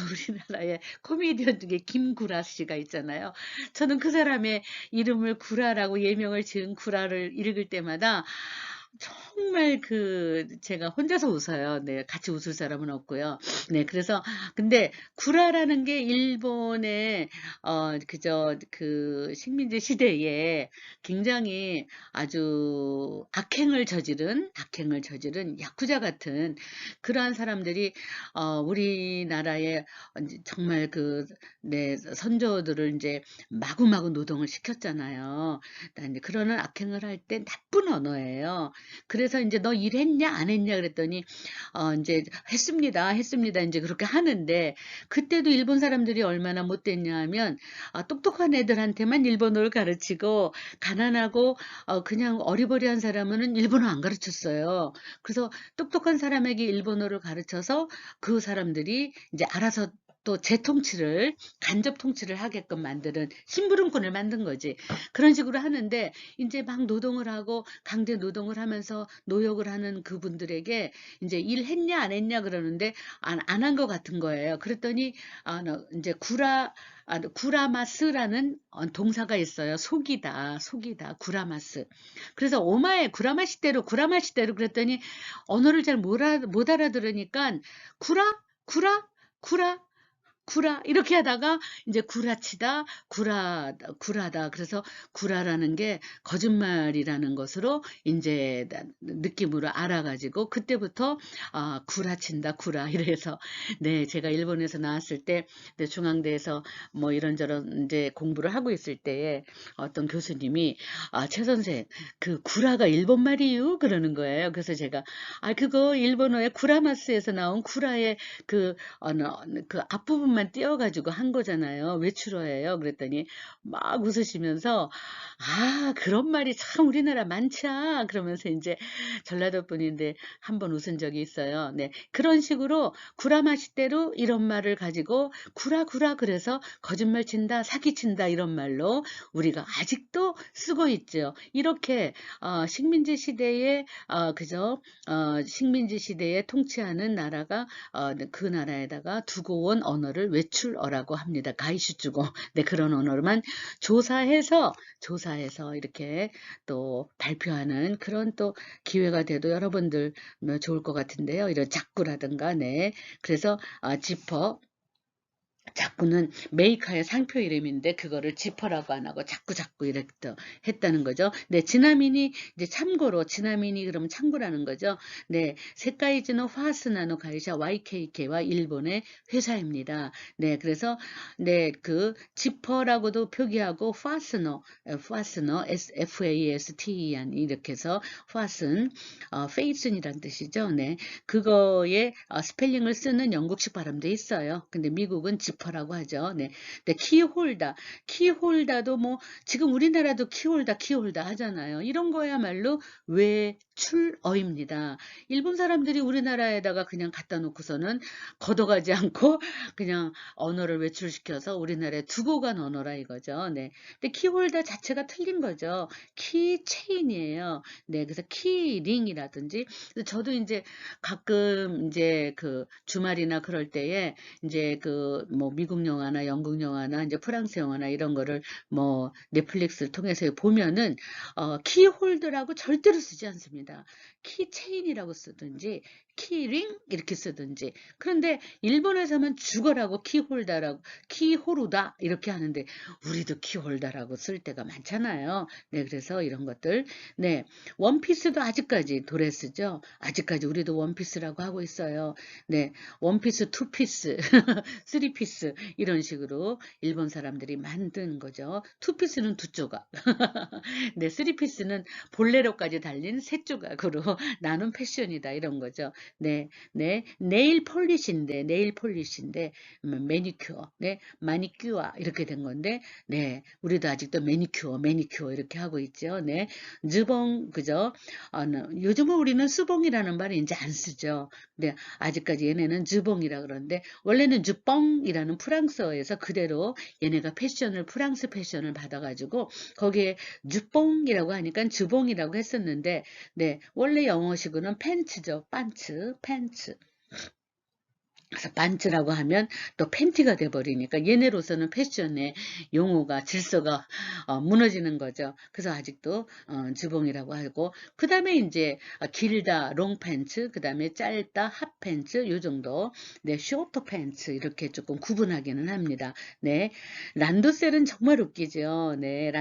우리나라의 코미디언 중에 김구라 씨가 있잖아요. 저는 그 사람의 이름을 구라라고 예명을 지은 구라를 읽을 때마다 정말 제가 혼자서 웃어요. 네, 같이 웃을 사람은 없고요. 네, 그래서 근데 구라라는 게 일본의 그저 그 식민지 시대에 굉장히 아주 악행을 저지른 야쿠자 같은 그러한 사람들이 우리나라에 정말 네, 선조들을 이제 마구마구 노동을 시켰잖아요. 이제 그러는 악행을 할 때 나쁜 언어예요. 그래서 이제 너 일했냐 안 했냐 그랬더니 이제 했습니다 이제 그렇게 하는데 그때도 일본 사람들이 얼마나 못됐냐 하면 똑똑한 애들한테만 일본어를 가르치고 가난하고 그냥 어리버리한 사람은 일본어 안 가르쳤어요. 그래서 똑똑한 사람에게 일본어를 가르쳐서 그 사람들이 이제 알아서 또 간접 통치를 하게끔 만드는 심부름꾼을 만든 거지. 그런 식으로 하는데 이제 막 노동을 하고 강제 노동을 하면서 노역을 하는 그분들에게 이제 일했냐 안 했냐 그러는데 안 한 것 같은 거예요. 그랬더니 이제 구라마스라는 동사가 있어요. 속이다, 구라마스. 그래서 오마에 구라마시대로 그랬더니 언어를 잘 못 알아들으니까 구라 이렇게 하다가 이제 구라다. 그래서 구라라는 게 거짓말이라는 것으로 이제 느낌으로 알아가지고 그때부터 구라 이래서 네, 제가 일본에서 나왔을 때 네, 중앙대에서 뭐 이런저런 이제 공부를 하고 있을 때에 어떤 교수님이 최 선생 그 구라가 일본 말이유 그러는 거예요. 그래서 제가 그거 일본어의 구라마스에서 나온 구라의 그 앞부분만 띄어가지고 한 거잖아요. 외출어예요. 그랬더니 막 웃으시면서 그런 말이 참 우리나라 많자 그러면서 이제 전라도 분인데 한번 웃은 적이 있어요. 네, 그런 식으로 구라마시대로 이런 말을 가지고 구라 그래서 거짓말 친다, 사기 친다 이런 말로 우리가 아직도 쓰고 있죠. 이렇게 식민지 시대에 식민지 시대에 통치하는 나라가 그 나라에다가 두고 온 언어를 언어를 외출어라고 합니다. 가이슈주고. 네, 그런 언어로만 조사해서 이렇게 또 발표하는 그런 또 기회가 돼도 여러분들 좋을 것 같은데요. 이런 작구라든가, 네. 그래서 지퍼, 자꾸는 메이커의 상표 이름인데 그거를 지퍼라고 안 하고 자꾸 이렇게 했다는 거죠. 네, 지나미니 이제 참고로 지나미니 그러면 참고라는 거죠. 네, 세카이즈노 파스나노 가이샤 YKK와 일본의 회사입니다. 네, 그래서 네, 그 지퍼라고도 표기하고 파스너 FASTEN 이렇게 해서 파슨 페이슨이란 뜻이죠. 네, 그거의 스펠링을 쓰는 영국식 발음도 있어요. 근데 미국은 지퍼라고 하죠. 네. 근데 키홀다도 뭐 지금 우리나라도 키홀다 하잖아요. 이런 거야말로 외출어입니다. 일본 사람들이 우리나라에다가 그냥 갖다 놓고서는 걷어가지 않고 그냥 언어를 외출시켜서 우리나라에 두고 간 언어라 이거죠. 네. 근데 키홀다 자체가 틀린 거죠. 키체인이에요. 네. 그래서 키링이라든지 저도 이제 가끔 이제 그 주말이나 그럴 때에 이제 그 뭐 미국 영화나 영국 영화나 이제 프랑스 영화나 이런 거를 뭐 넷플릭스를 통해서 보면은 키홀더라고 절대로 쓰지 않습니다. 키체인이라고 쓰든지 키링 이렇게 쓰든지. 그런데 일본에서만 죽어라고 키홀더라고 키호루다 이렇게 하는데 우리도 키홀더라고 쓸 때가 많잖아요. 네, 그래서 이런 것들. 네, 원피스도 아직까지 도레스죠. 아직까지 우리도 원피스라고 하고 있어요. 네, 원피스, 투피스, 쓰리피스 이런 식으로 일본 사람들이 만든 거죠. 투피스는 두 조각. 네, 쓰리피스는 볼레로까지 달린 세 조각으로 나눈 패션이다 이런 거죠. 네, 네, 네일 폴리시인데 매니큐어, 네, 마니큐어 이렇게 된 건데, 네, 우리도 아직도 매니큐어 이렇게 하고 있죠. 네, 즈봉 그죠? 요즘은 우리는 수봉이라는 말을 이제 안 쓰죠. 네, 아직까지 얘네는 즈봉이라 그러는데 원래는 즈뻥이라는 프랑스어에서 그대로 얘네가 프랑스 패션을 받아가지고 거기에 즈뽕이라고 하니까 즈봉이라고 했었는데 네, 원래 영어식으로는 팬츠죠. 팬츠. 그래서 반츠라고 하면 또 팬티가 돼버리니까 얘네로서는 패션의 용어가 질서가 무너지는 거죠. 그래서 아직도 주봉이라고 하고 그 다음에 이제 길다 롱팬츠 그 다음에 짧다 핫팬츠 요 정도 네 쇼트 팬츠 이렇게 조금 구분하기는 합니다. 네 란도셀은 정말 웃기죠. 네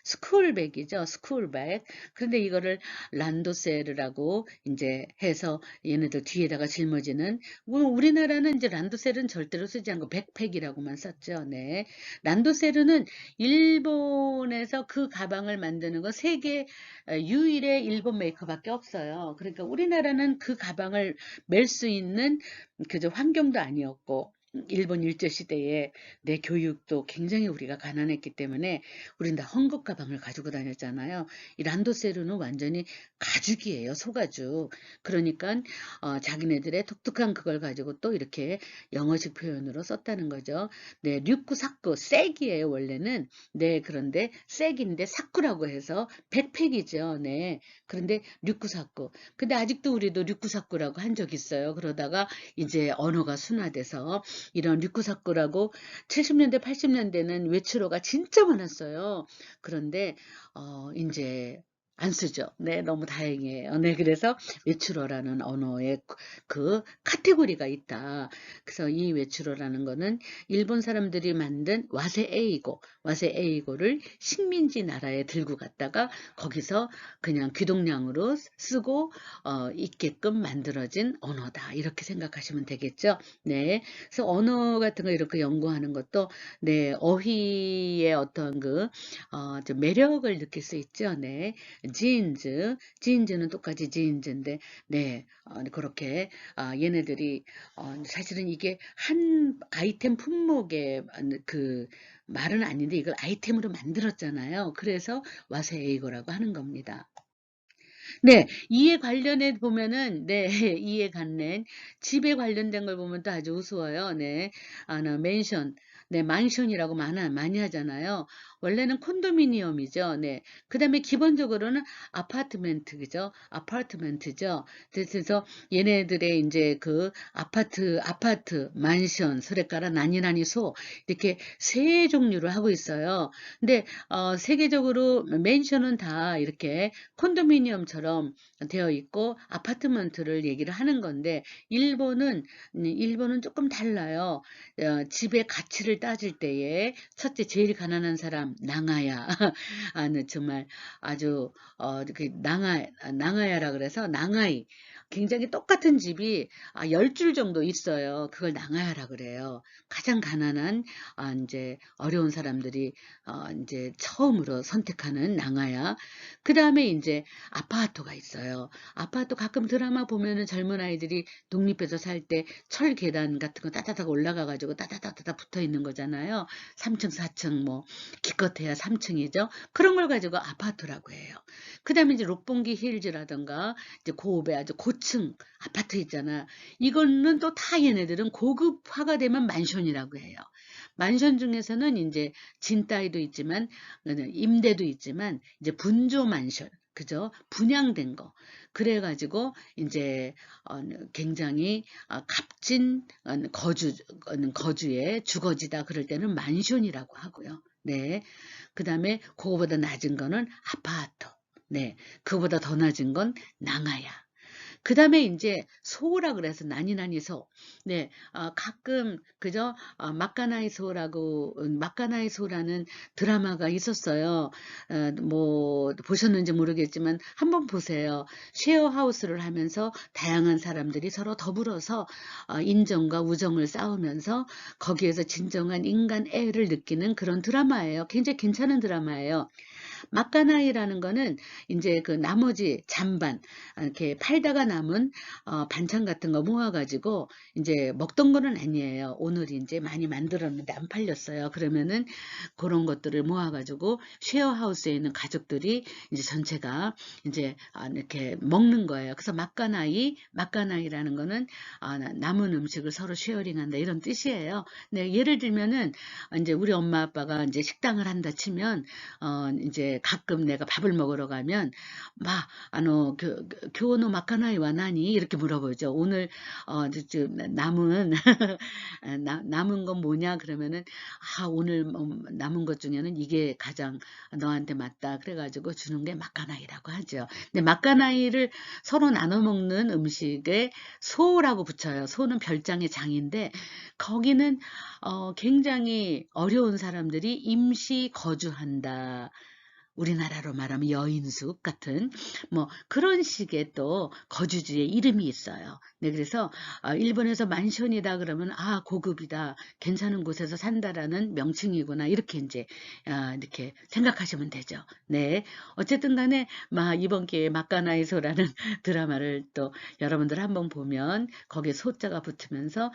스쿨백이죠. 스쿨백 그런데 이거를 란도셀이라고 이제 해서 얘네들 뒤에다가 짊어지는 우리나라는 이제 란도세르는 절대로 쓰지 않고 백팩이라고만 썼죠. 네. 란도세르는 일본에서 그 가방을 만드는 거 세계 유일의 일본 메이커밖에 없어요. 그러니까 우리나라는 그 가방을 멜 수 있는 그저 환경도 아니었고 일본 일제시대에 내 교육도 굉장히 우리가 가난했기 때문에 우리는 다 헝겊 가방을 가지고 다녔잖아요. 이 란도세르는 완전히 가죽이에요. 소가죽. 그러니까 자기네들의 독특한 그걸 가지고 또 이렇게 영어식 표현으로 썼다는 거죠. 네, 류쿠사쿠, 쌔기예요, 원래는. 네, 그런데 쌔기인데 사쿠라고 해서 백팩이죠. 네. 그런데 류쿠사쿠. 근데 아직도 우리도 류쿠사쿠라고 한 적 있어요. 그러다가 이제 언어가 순화돼서 이런 류쿠사쿠라고 70년대, 80년대는 외출어가 진짜 많았어요. 그런데 이제 안 쓰죠. 네, 너무 다행이에요. 네, 그래서 외출어라는 언어의 그 카테고리가 있다. 그래서 이 외출어라는 거는 일본 사람들이 만든 와세에이고를 식민지 나라에 들고 갔다가 거기서 그냥 귀동량으로 쓰고 있게끔 만들어진 언어다. 이렇게 생각하시면 되겠죠. 네, 그래서 언어 같은 거 이렇게 연구하는 것도 네, 어휘의 어떤 좀 매력을 느낄 수 있죠. 네. 지인즈는 똑같이 지인즈인데, 네, 그렇게, 얘네들이, 사실은 이게 한 아이템 품목의 그 말은 아닌데 이걸 아이템으로 만들었잖아요. 그래서 와세에이거라고 하는 겁니다. 네, 이에 관련해 보면은, 네, 이에 관련, 집에 관련된 걸 보면 또 아주 우스워요. 네, 나 맨션. 네, 만션이라고 많이 하잖아요. 원래는 콘도미니엄이죠. 네. 그다음에 기본적으로는 아파트멘트, 그죠? 아파트멘트죠. 그래서 얘네들의 이제 그 아파트, 만션, 소래가라, 나니나니 소 이렇게 세 종류를 하고 있어요. 근데 세계적으로 맨션은 다 이렇게 콘도미니엄처럼 되어 있고 아파트먼트를 얘기를 하는 건데 일본은 조금 달라요. 집의 가치를 따질 때에 첫째 제일 가난한 사람 낭아야. 아, 네, 정말 아주 그 낭아야라 그래서 낭아이. 굉장히 똑같은 집이 10줄 정도 있어요. 그걸 낭아야라 그래요. 가장 가난한 이제 어려운 사람들이 이제 처음으로 선택하는 낭아야. 그다음에 이제 아파트가 있어요. 아파트 가끔 드라마 보면은 젊은 아이들이 독립해서 살 때 철 계단 같은 거 따다닥 올라가 가지고 따다다다다 붙어 있는 거잖아요. 3층, 4층 뭐 기껏해야 3층이죠. 그런 걸 가지고 아파트라고 해요. 그다음에 이제 록봉기 힐즈라든가 이제 고급의 아주 고층 아파트 있잖아. 이거는 또 다 얘네들은 고급화가 되면 만션이라고 해요. 만션 중에서는 이제 진따이도 있지만 임대도 있지만 이제 분조 만션, 그죠? 분양된 거. 그래가지고 이제 굉장히 값진 거주의 주거지다 그럴 때는 만션이라고 하고요. 네. 그다음에 그거보다 낮은 거는 아파트. 네. 그거보다 더 낮은 건 낭아야. 그다음에 인제 소라 그래서 나니나니 소. 네. 가끔 그죠? 막가나이 소라고 막가나이 소라는 드라마가 있었어요. 뭐 보셨는지 모르겠지만 한번 보세요. 쉐어하우스를 하면서 다양한 사람들이 서로 더불어서 인정과 우정을 쌓으면서 거기에서 진정한 인간애를 느끼는 그런 드라마예요. 굉장히 괜찮은 드라마예요. 막가나이라는 거는 이제 그 나머지 잔반 이렇게 팔다가 남은 반찬 같은 거 모아가지고 이제 먹던 거는 아니에요. 오늘 이제 많이 만들었는데 안 팔렸어요. 그러면은 그런 것들을 모아가지고 쉐어하우스에 있는 가족들이 이제 전체가 이제 이렇게 먹는 거예요. 그래서 막가나이라는 거는 남은 음식을 서로 쉐어링한다 이런 뜻이에요. 네, 예를 들면은 이제 우리 엄마 아빠가 이제 식당을 한다 치면 이제 가끔 내가 밥을 먹으러 가면 막 교노 마카나이와 나니 이렇게 물어보죠. 오늘 남은 남은 건 뭐냐 그러면은 오늘 남은 것 중에는 이게 가장 너한테 맞다 그래가지고 주는 게 마카나이라고 하죠. 근데 마카나이를 서로 나눠 먹는 음식에 소라고 붙여요. 소는 별장의 장인데 거기는 굉장히 어려운 사람들이 임시 거주한다. 우리나라로 말하면 여인숙 같은 뭐 그런 식의 또 거주지의 이름이 있어요. 네, 그래서 일본에서 만션이다 그러면 고급이다, 괜찮은 곳에서 산다라는 명칭이구나 이렇게 이제 이렇게 생각하시면 되죠. 네, 어쨌든 간에 이번 기회에 막가나이소라는 드라마를 또 여러분들 한번 보면 거기에 소자가 붙으면서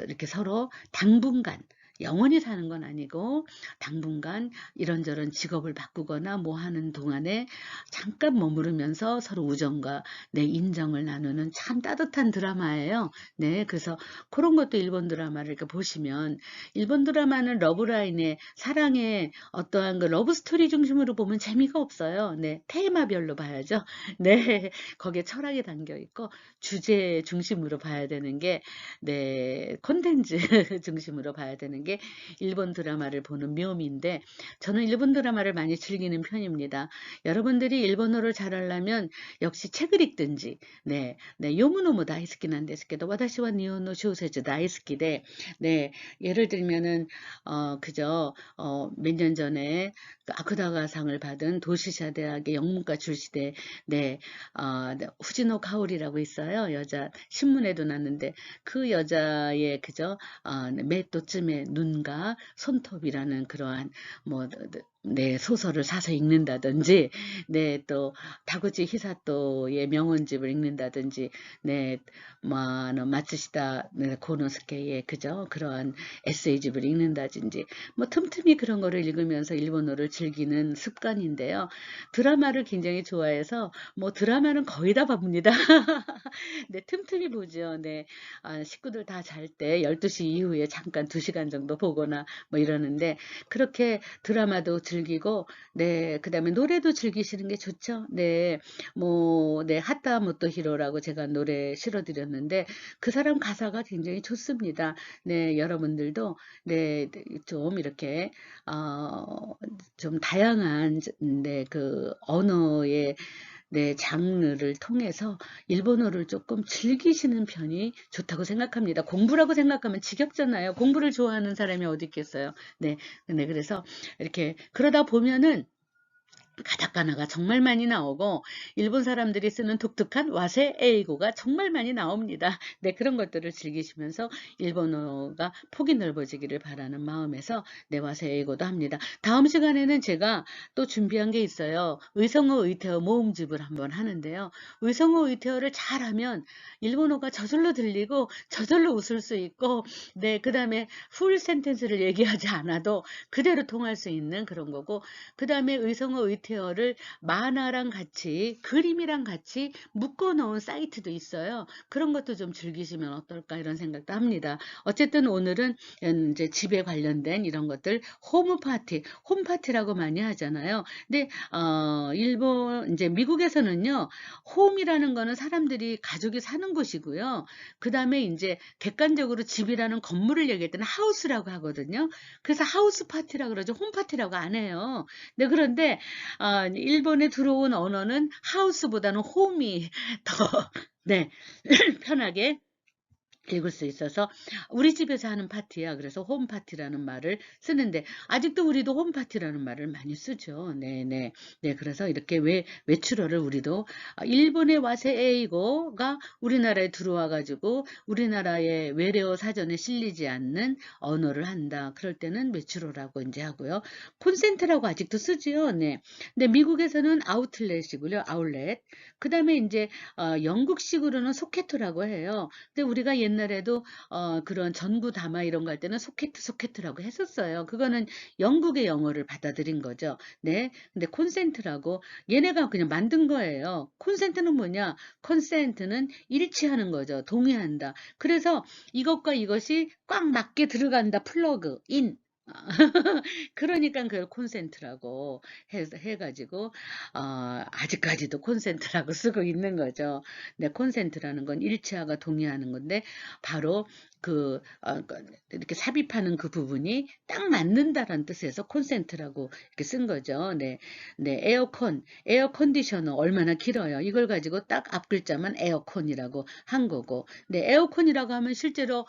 이렇게 서로 당분간 영원히 사는 건 아니고 당분간 이런저런 직업을 바꾸거나 뭐 하는 동안에 잠깐 머무르면서 서로 우정과 내 인정을 나누는 참 따뜻한 드라마예요. 네, 그래서 그런 것도 일본 드라마를 이렇게 보시면 일본 드라마는 러브라인의 사랑의 어떠한 그 러브스토리 중심으로 보면 재미가 없어요. 네, 테마별로 봐야죠. 네, 거기에 철학이 담겨 있고 주제 중심으로 봐야 되는 게 네, 콘텐츠 중심으로 봐야 되는 게 일본 드라마를 보는 묘미인데 저는 일본 드라마를 많이 즐기는 편입니다. 여러분들이 일본어를 잘하려면 역시 책을 읽든지 네, 네, 요무노무 다이스키 난데스케도 와다시와 니혼노 쇼세즈 다이스키데 네, 예를 들면은 그저 몇 년 전에 그 아쿠다가상을 받은 도시샤 대학의 영문과 출시대 네, 후지노 카오리라고 있어요. 여자 신문에도 났는데 그 여자의 그저 맷도쯤의 눈과 손톱이라는 그러한 뭐 네, 소설을 사서 읽는다든지, 네, 또, 다구치 히사토의 명언집을 읽는다든지, 네, 마츠시다 네, 고노스케의 그저 그러한 에세이집을 읽는다든지, 뭐 틈틈이 그런 거를 읽으면서 일본어를 즐기는 습관인데요. 드라마를 굉장히 좋아해서, 뭐 드라마는 거의 다 봅니다. 네, 틈틈이 보죠. 네, 식구들 다 잘 때 12시 이후에 잠깐 2시간 정도 영상도 보거나 뭐 이러는데 그렇게 드라마도 즐기고 네 그다음에 노래도 즐기시는 게 좋죠. 네. 뭐 네 하타모토 히로라고 제가 노래 실어 드렸는데 그 사람 가사가 굉장히 좋습니다. 네 여러분들도 네 좀 이렇게 좀 다양한 네 그 언어의 네 장르를 통해서 일본어를 조금 즐기시는 편이 좋다고 생각합니다. 공부라고 생각하면 지겹잖아요. 공부를 좋아하는 사람이 어디 있겠어요. 네. 네 그래서 이렇게 그러다 보면은 가타카나가 정말 많이 나오고 일본 사람들이 쓰는 독특한 와세 에이고가 정말 많이 나옵니다. 네, 그런 것들을 즐기시면서 일본어가 폭이 넓어지기를 바라는 마음에서 네, 와세 에이고도 합니다. 다음 시간에는 제가 또 준비한 게 있어요. 의성어 의태어 모음집을 한번 하는데요. 의성어 의태어를 잘하면 일본어가 저절로 들리고 저절로 웃을 수 있고 네, 그 다음에 풀 센텐스를 얘기하지 않아도 그대로 통할 수 있는 그런 거고 그 다음에 의성어 의태어를 만화랑 같이 그림이랑 같이 묶어 놓은 사이트도 있어요. 그런 것도 좀 즐기시면 어떨까 이런 생각도 합니다. 어쨌든 오늘은 이제 집에 관련된 이런 것들 홈파티, 홈파티라고 많이 하잖아요. 근데 일본 이제 미국에서는요. 홈이라는 거는 사람들이 가족이 사는 곳이고요. 그다음에 이제 객관적으로 집이라는 건물을 얘기할 때는 하우스라고 하거든요. 그래서 하우스 파티라 그러죠. 홈 파티라고 안 해요. 네, 그런데 일본에 들어온 언어는 하우스보다는 홈이 더 네, 편하게 읽을 수 있어서 우리 집에서 하는 파티야. 그래서 홈파티라는 말을 쓰는데 아직도 우리도 홈파티라는 말을 많이 쓰죠. 네네. 네, 그래서 이렇게 외출어를 우리도 일본의 와세에이고가 우리나라에 들어와 가지고 우리나라의 외래어 사전에 실리지 않는 언어를 한다. 그럴 때는 외출어라고 이제 하고요. 콘센트라고 아직도 쓰지요. 네. 근데 미국에서는 아웃렛이고요. 아울렛. 그다음에 이제 영국식으로는 소케트라고 해요. 근데 우리가 옛날에도 그런 전구 담화 이런 거 할 때는 소케트라고 했었어요. 그거는 영국의 영어를 받아들인 거죠. 네. 근데 콘센트라고 얘네가 그냥 만든 거예요. 콘센트는 뭐냐? 컨센트는 일치하는 거죠. 동의한다. 그래서 이것과 이것이 꽉 맞게 들어간다. 플러그 인. 그러니까 그걸 콘센트라고 해가지고 아직까지도 콘센트라고 쓰고 있는 거죠. 네, 콘센트라는 건 일치하가 동의하는 건데 바로 이렇게 삽입하는 그 부분이 딱 맞는다라는 뜻에서 콘센트라고 이렇게 쓴 거죠. 네, 네, 에어 컨디셔너 얼마나 길어요. 이걸 가지고 딱 앞 글자만 에어컨이라고 한 거고, 네, 에어컨이라고 하면 실제로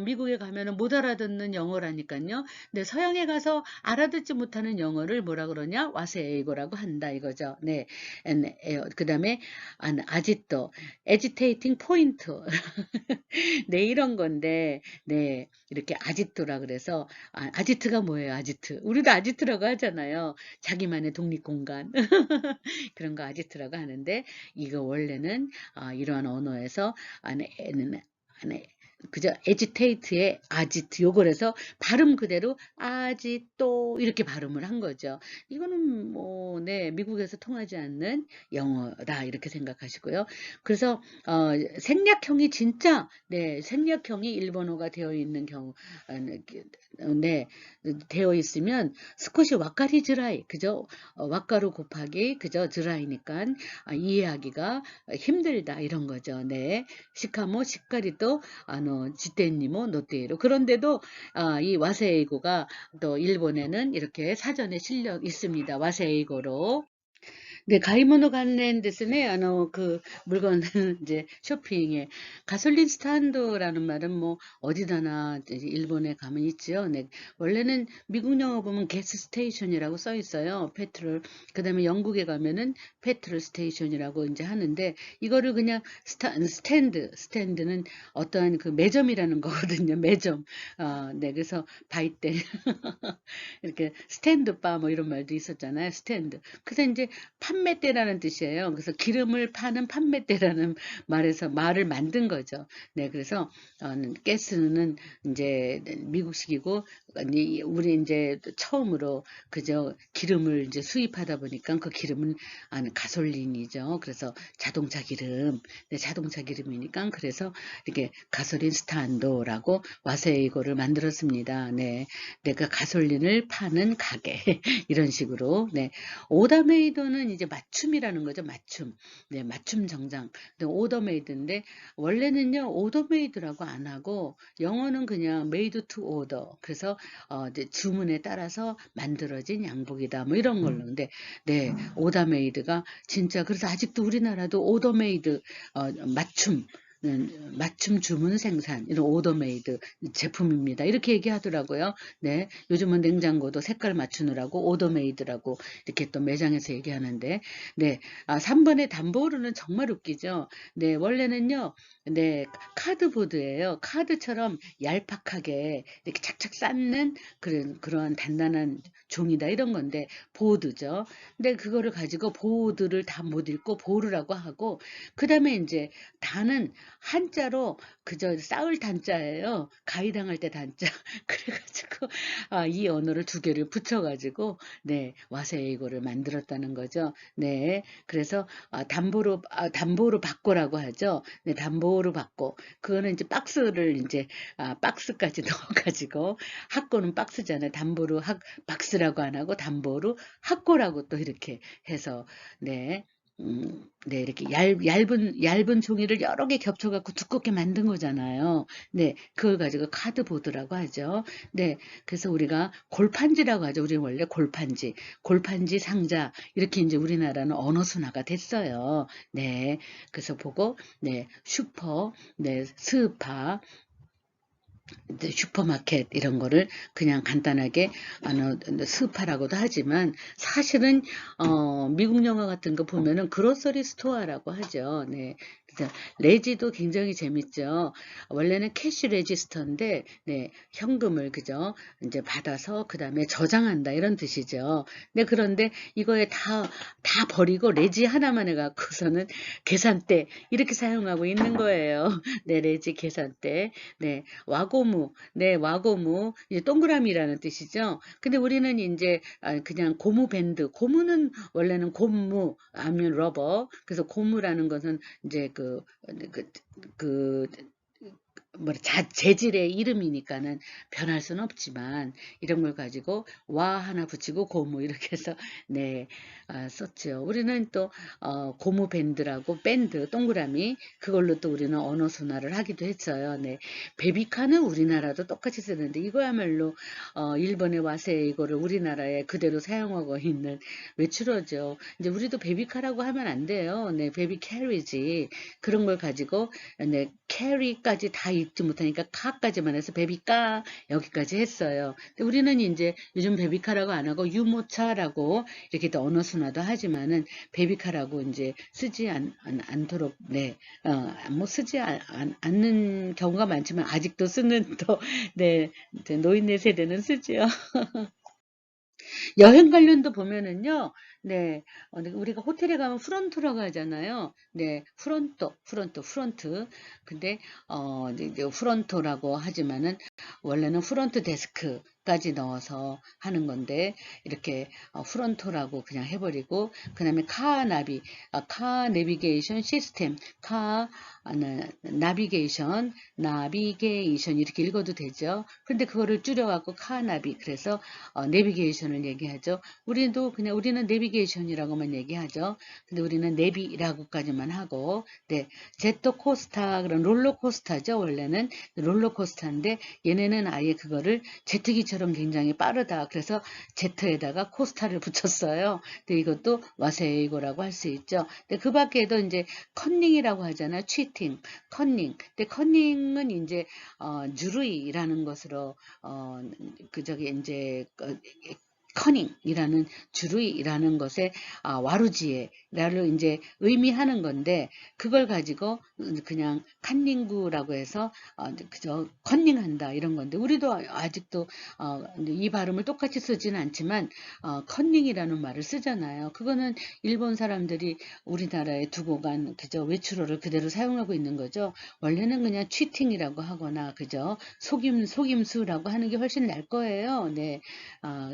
미국에 가면은 못 알아듣는 영어라니까요. 네, 서양에 가서 알아듣지 못하는 영어를 뭐라 그러냐? 와세이고라고 한다 이거죠. 네, 그 다음에 아지또, agitating point. 네, 이런 건데, 네, 이렇게 아지트라 그래서, 아지트가 뭐예요, 아지트? 우리도 아지트라고 하잖아요. 자기만의 독립공간. 그런 거 아지트라고 하는데, 이거 원래는, 이러한 언어에서, 안에, 그저 agitate의 아지트 요걸 해서 발음 그대로 아지또 이렇게 발음을 한 거죠. 이거는 뭐, 네, 미국에서 통하지 않는 영어다 이렇게 생각하시고요. 그래서 생략형이 진짜 네 생략형이 일본어가 되어 있는 경우 네 되어 있으면 스콧이 와카리즈라이 그죠 와카루 곱하기 그죠 드라이니까 이해하기가 힘들다 이런 거죠. 네 시카모 시카리 또 지테니모 노테이로 그런데도 이 와세이고가 또 일본에는 이렇게 사전에 실려 있습니다. 와세이고로 네, 가이모노 관련ですね。물건, 이제, 쇼핑에. 가솔린 스탄드라는 말은 뭐, 어디다나, 이제 일본에 가면 있죠. 네. 원래는 미국 영어 보면 게스 스테이션이라고 써 있어요. 페트롤. 그 다음에 영국에 가면은 페트롤 스테이션이라고 이제 하는데, 이거를 그냥 스탠드는 어떠한 그 매점이라는 거거든요. 매점. 네. 그래서 바이때. 이렇게 스탠드 바 뭐 이런 말도 있었잖아요. 스탠드. 그래서 이제 판매대라는 뜻이에요. 그래서 기름을 파는 판매대라는 말을 만든 거죠. 네, 그래서 가스는 이제 미국식이고 우리 이제 처음으로 그저 기름을 이제 수입하다 보니까 그 기름은 가솔린이죠. 그래서 자동차 기름, 네, 자동차 기름이니까 그래서 이렇게 가솔린 스탄도라고 와세이고를 만들었습니다. 네, 내가 가솔린을 파는 가게 이런 식으로. 네, 오더메이드는 이제 맞춤이라는 거죠. 맞춤. 네, 맞춤 정장. 근데 오더메이드인데 원래는요 오더메이드라고 안 하고 영어는 그냥 made to order. 그래서 이제 주문에 따라서 만들어진 양복이다. 뭐 이런 걸로. 근데 네, 오더메이드가 진짜 그래서 아직도 우리나라도 오더메이드 맞춤 맞춤 주문 생산 이런 오더메이드 제품입니다. 이렇게 얘기하더라고요. 네, 요즘은 냉장고도 색깔 맞추느라고 오더메이드라고 이렇게 또 매장에서 얘기하는데, 네, 3번의 담보로는 정말 웃기죠. 네, 원래는요, 네, 카드보드예요. 카드처럼 얄팍하게 이렇게 착착 쌓는 그런 단단한 종이다 이런 건데 보드죠. 근데 그거를 가지고 보드를 다 못 읽고 보르라고 하고 그 다음에 이제 다는 한자로 그저 쌓을 단자예요. 가위당할 때 단자. 그래가지고 이 언어를 두 개를 붙여가지고 네 와세이고를 만들었다는 거죠. 네, 그래서 담보로 바꿔라고 하죠. 네, 담보로 바꿔. 그거는 이제 박스를 이제 박스까지 넣어가지고 학고는 박스잖아요. 담보로 박스라고 안 하고 담보로 학고라고 또 이렇게 해서 네. 네, 이렇게 얇은 종이를 여러 개 겹쳐갖고 두껍게 만든 거잖아요. 네, 그걸 가지고 카드보드라고 하죠. 네, 그래서 우리가 골판지라고 하죠. 우리 원래 골판지 상자, 이렇게 이제 우리나라는 언어 순화가 됐어요. 네, 그래서 보고, 네, 슈퍼, 네, 스파, 슈퍼마켓 이런 거를 그냥 간단하게 스파라고도 하지만 사실은 미국 영화 같은 거 보면은 그로서리 스토어라고 하죠. 네. 그래서 레지도 굉장히 재밌죠. 원래는 캐시 레지스터인데 네, 현금을 그죠? 이제 받아서 그다음에 저장한다 이런 뜻이죠. 네, 그런데 이거에 다 버리고 레지 하나만 해갖고서는 계산대 이렇게 사용하고 있는 거예요. 네, 레지 계산대. 네, 와고무, 네, 와고무, 이제 동그라미라는 뜻이죠. 근데 우리는 이제 그냥 고무 밴드, 고무는 원래는 고무, 아니면 러버. 그래서 고무라는 것은 이제 그, 그, 재질의 이름이니까는 변할 수는 없지만 이런 걸 가지고 와 하나 붙이고 고무 이렇게 해서 네 썼죠. 우리는 또 고무 밴드라고 밴드 동그라미 그걸로 또 우리는 언어 순화를 하기도 했어요. 네, 베비카는 우리나라도 똑같이 쓰는데 이거야말로 일본에 와서 이거를 우리나라에 그대로 사용하고 있는 외출어죠. 이제 우리도 베비카라고 하면 안 돼요. 네, 베비 캐리지 그런 걸 가지고 네, 캐리까지 다 읽지 못하니까 카까지만 해서 베비카 여기까지 했어요. 근데 우리는 이제 요즘 베비카라고 안 하고 유모차라고 이렇게 또 언어 순화도 하지만은 베비카라고 이제 쓰지 않도록 네, 뭐 쓰지 않는 경우가 많지만 아직도 쓰는 또 네, 노인네 세대는 쓰지요. 여행 관련도 보면은요, 네, 우리가 호텔에 가면 프론트라고 하잖아요. 네, 프론트. 근데, 이제 프론토라고 하지만은, 원래는 프론트 데스크까지 넣어서 하는 건데, 이렇게, 프론토라고 그냥 해버리고, 그 다음에 카 내비게이션 시스템, 나비게이션, 이렇게 읽어도 되죠. 근데 그거를 줄여갖고 카나비, 그래서, 내비게이션을 얘기하죠. 우리는 내비게이션이라고만 얘기하죠. 근데 우리는 내비라고까지만 하고, 네, 제트 코스타, 그런 롤러코스타죠. 원래는 롤러코스타인데, 얘네는 아예 그거를 제트기처럼 굉장히 빠르다. 그래서 제트에다가 코스타를 붙였어요. 근데 이것도 와세이고라고 할 수 있죠. 근데 그 밖에도 이제 컨닝이라고 하잖아요. 치팅, 컨닝. 근데 컨닝은 이제, 주루이라는 것으로, 이제, 커닝이라는 주루이라는 것의 와루지에를 이제 의미하는 건데 그걸 가지고 그냥 칸닝구라고 해서 그저 컨닝한다 이런 건데 우리도 아직도 이 발음을 똑같이 쓰지는 않지만 컨닝이라는 말을 쓰잖아요. 그거는 일본 사람들이 우리나라에 두고 간 그저 외출어를 그대로 사용하고 있는 거죠. 원래는 그냥 치팅이라고 하거나 그저 속임수라고 하는 게 훨씬 날 거예요. 네.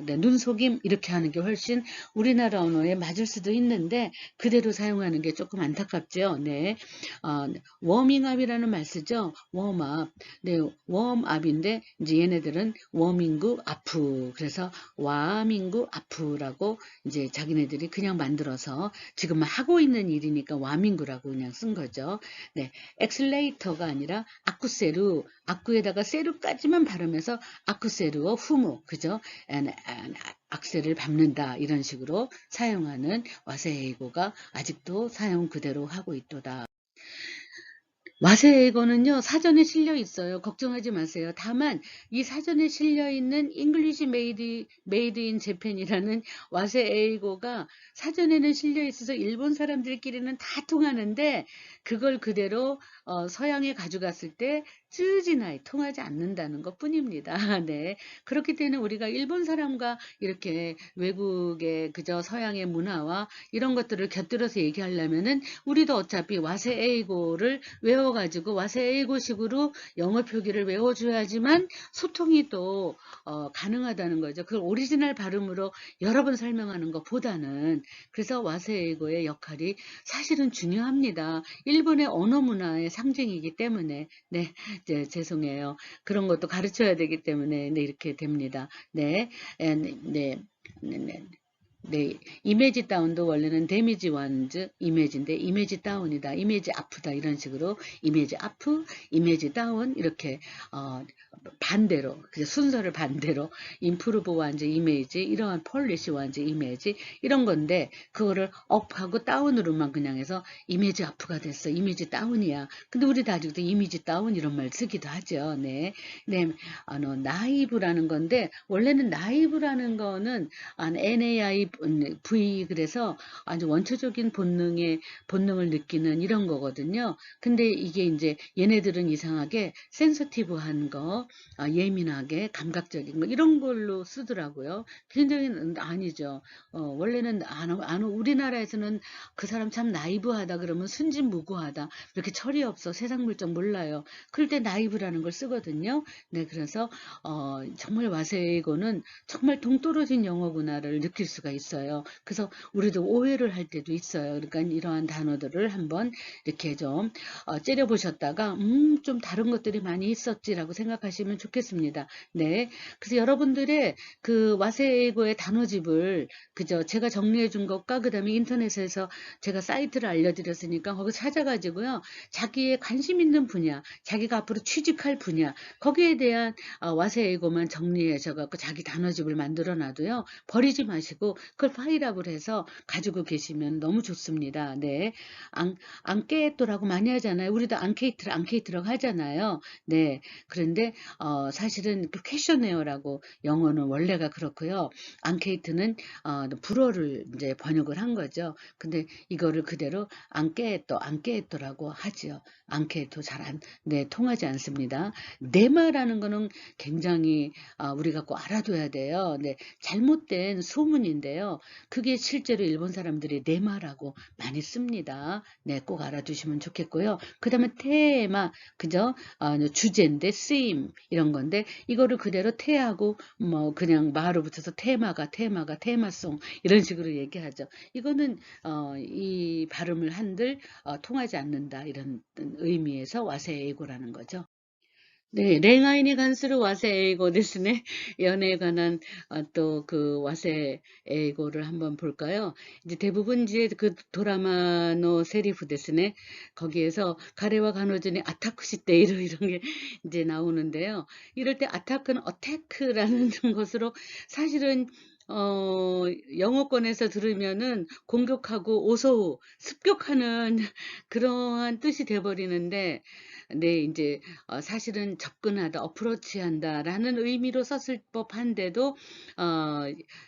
네, 눈속임 이렇게 하는 게 훨씬 우리나라 언어에 맞을 수도 있는데 그대로 사용하는 게 조금 안타깝죠. 네, 워밍업이라는 말 쓰죠. 웜업. 네, 웜업인데 이제 얘네들은 워밍구 아프. 그래서 와밍구 아프라고 이제 자기네들이 그냥 만들어서 지금 하고 있는 일이니까 와밍구라고 그냥 쓴 거죠. 네, 엑슬레이터가 아니라 아쿠세루. 아쿠에다가 세루까지만 발음해서 아쿠세루어 후무. 그죠? 악셀을 밟는다 이런 식으로 사용하는 와세이고가 아직도 사용 그대로 하고 있도다. 와세이고는요 사전에 실려 있어요. 걱정하지 마세요. 다만 이 사전에 실려 있는 잉글리시 메이드 인 재팬이라는 와세이고가 사전에는 실려 있어서 일본 사람들끼리는 다 통하는데 그걸 그대로 서양에 가져갔을 때 쯔지나이 통하지 않는다는 것 뿐입니다. 네. 그렇기 때문에 우리가 일본 사람과 이렇게 외국의 그저 서양의 문화와 이런 것들을 곁들여서 얘기하려면은 우리도 어차피 와세에이고를 외워가지고 와세에이고식으로 영어 표기를 외워줘야지만 소통이 또 가능하다는 거죠. 그걸 오리지널 발음으로 여러 번 설명하는 것보다는 그래서 와세에이고의 역할이 사실은 중요합니다. 일본의 언어 문화의 상징이기 때문에 네, 죄송해요. 그런 것도 가르쳐야 되기 때문에 네, 이렇게 됩니다. 네, 네, 네, 네. 네, 이미지 다운도 원래는 데미지 완즈 이미지인데 이미지 다운이다, 이미지 아프다 이런 식으로 이미지 아프, 이미지 다운 이렇게 반대로 순서를 반대로 임프루브 완즈 이미지 이러한 폴리시 완즈 이미지 이런 건데 그거를 업하고 다운으로만 그냥 해서 이미지 아프가 됐어, 이미지 다운이야. 근데 우리도 아직도 이미지 다운 이런 말 쓰기도 하죠. 네, 네, 나이브라는 건데 원래는 나이브라는 거는 NAIV 그래서 아주 원초적인 본능을 느끼는 이런 거거든요. 근데 이게 이제 얘네들은 이상하게 센서티브한 거, 예민하게 감각적인 거 이런 걸로 쓰더라고요. 굉장히 아니죠. 원래는 우리나라에서는 그 사람 참 나이브하다 그러면 순진무구하다 이렇게 철이 없어 세상 물정 몰라요. 그럴 때 나이브라는 걸 쓰거든요. 네, 그래서 정말 와세이고는 정말 동떨어진 영어구나를 느낄 수가 있어요. 그래서 우리도 오해를 할 때도 있어요. 그러니까 이러한 단어들을 한번 이렇게 좀 째려보셨다가 좀 다른 것들이 많이 있었지라고 생각하시면 좋겠습니다. 네, 그래서 여러분들의 그 와세이고의 단어집을 그저 제가 정리해 준 것과 그 다음에 인터넷에서 제가 사이트를 알려드렸으니까 거기 찾아가지고요. 자기의 관심 있는 분야, 자기가 앞으로 취직할 분야 거기에 대한 와세이고만 정리하셔갖고 자기 단어집을 만들어 놔도요. 버리지 마시고 그걸 파일업을 해서 가지고 계시면 너무 좋습니다. 네. 앙케이토라고 많이 하잖아요. 우리도 앙케이트라고 하잖아요. 네. 그런데 사실은 그 퀘셔네어라고 영어는 원래가 그렇고요. 앙케이트는 불어를 이제 번역을 한 거죠. 근데 이거를 그대로 앙케이토라고 하지요. 앙케이토 네, 통하지 않습니다. 네마라는 거는 굉장히 우리가 꼭 알아둬야 돼요. 네, 잘못된 소문인데요. 그게 실제로 일본 사람들이 네마라고 많이 씁니다. 네, 꼭 알아두시면 좋겠고요. 그 다음에 테마, 그죠? 주제인데 쓰임 이런 건데 이거를 그대로 테하고 뭐 그냥 마로 붙여서 테마송 이런 식으로 얘기하죠. 이거는 이 발음을 한들 통하지 않는다 이런 의미에서 와세에이고라는 거죠. 네, 랭아이니 간스루 와세 에이고 데스네. 연애에 관한 또 그 와세 에이고를 한번 볼까요? 이제 대부분 이제 그 드라마노 세리프 데스네. 거기에서 가레와 간호준이 아타크 시테이로 이런 게 이제 나오는데요. 이럴 때 아타크는 어태크라는 것으로 사실은 어 영어권에서 들으면은 공격하고 오소우 습격하는 그러한 뜻이 돼 버리는데, 네 인제 사실은 '접근하다, 어프로치한다.'라는 의미로 썼을 법한데도 어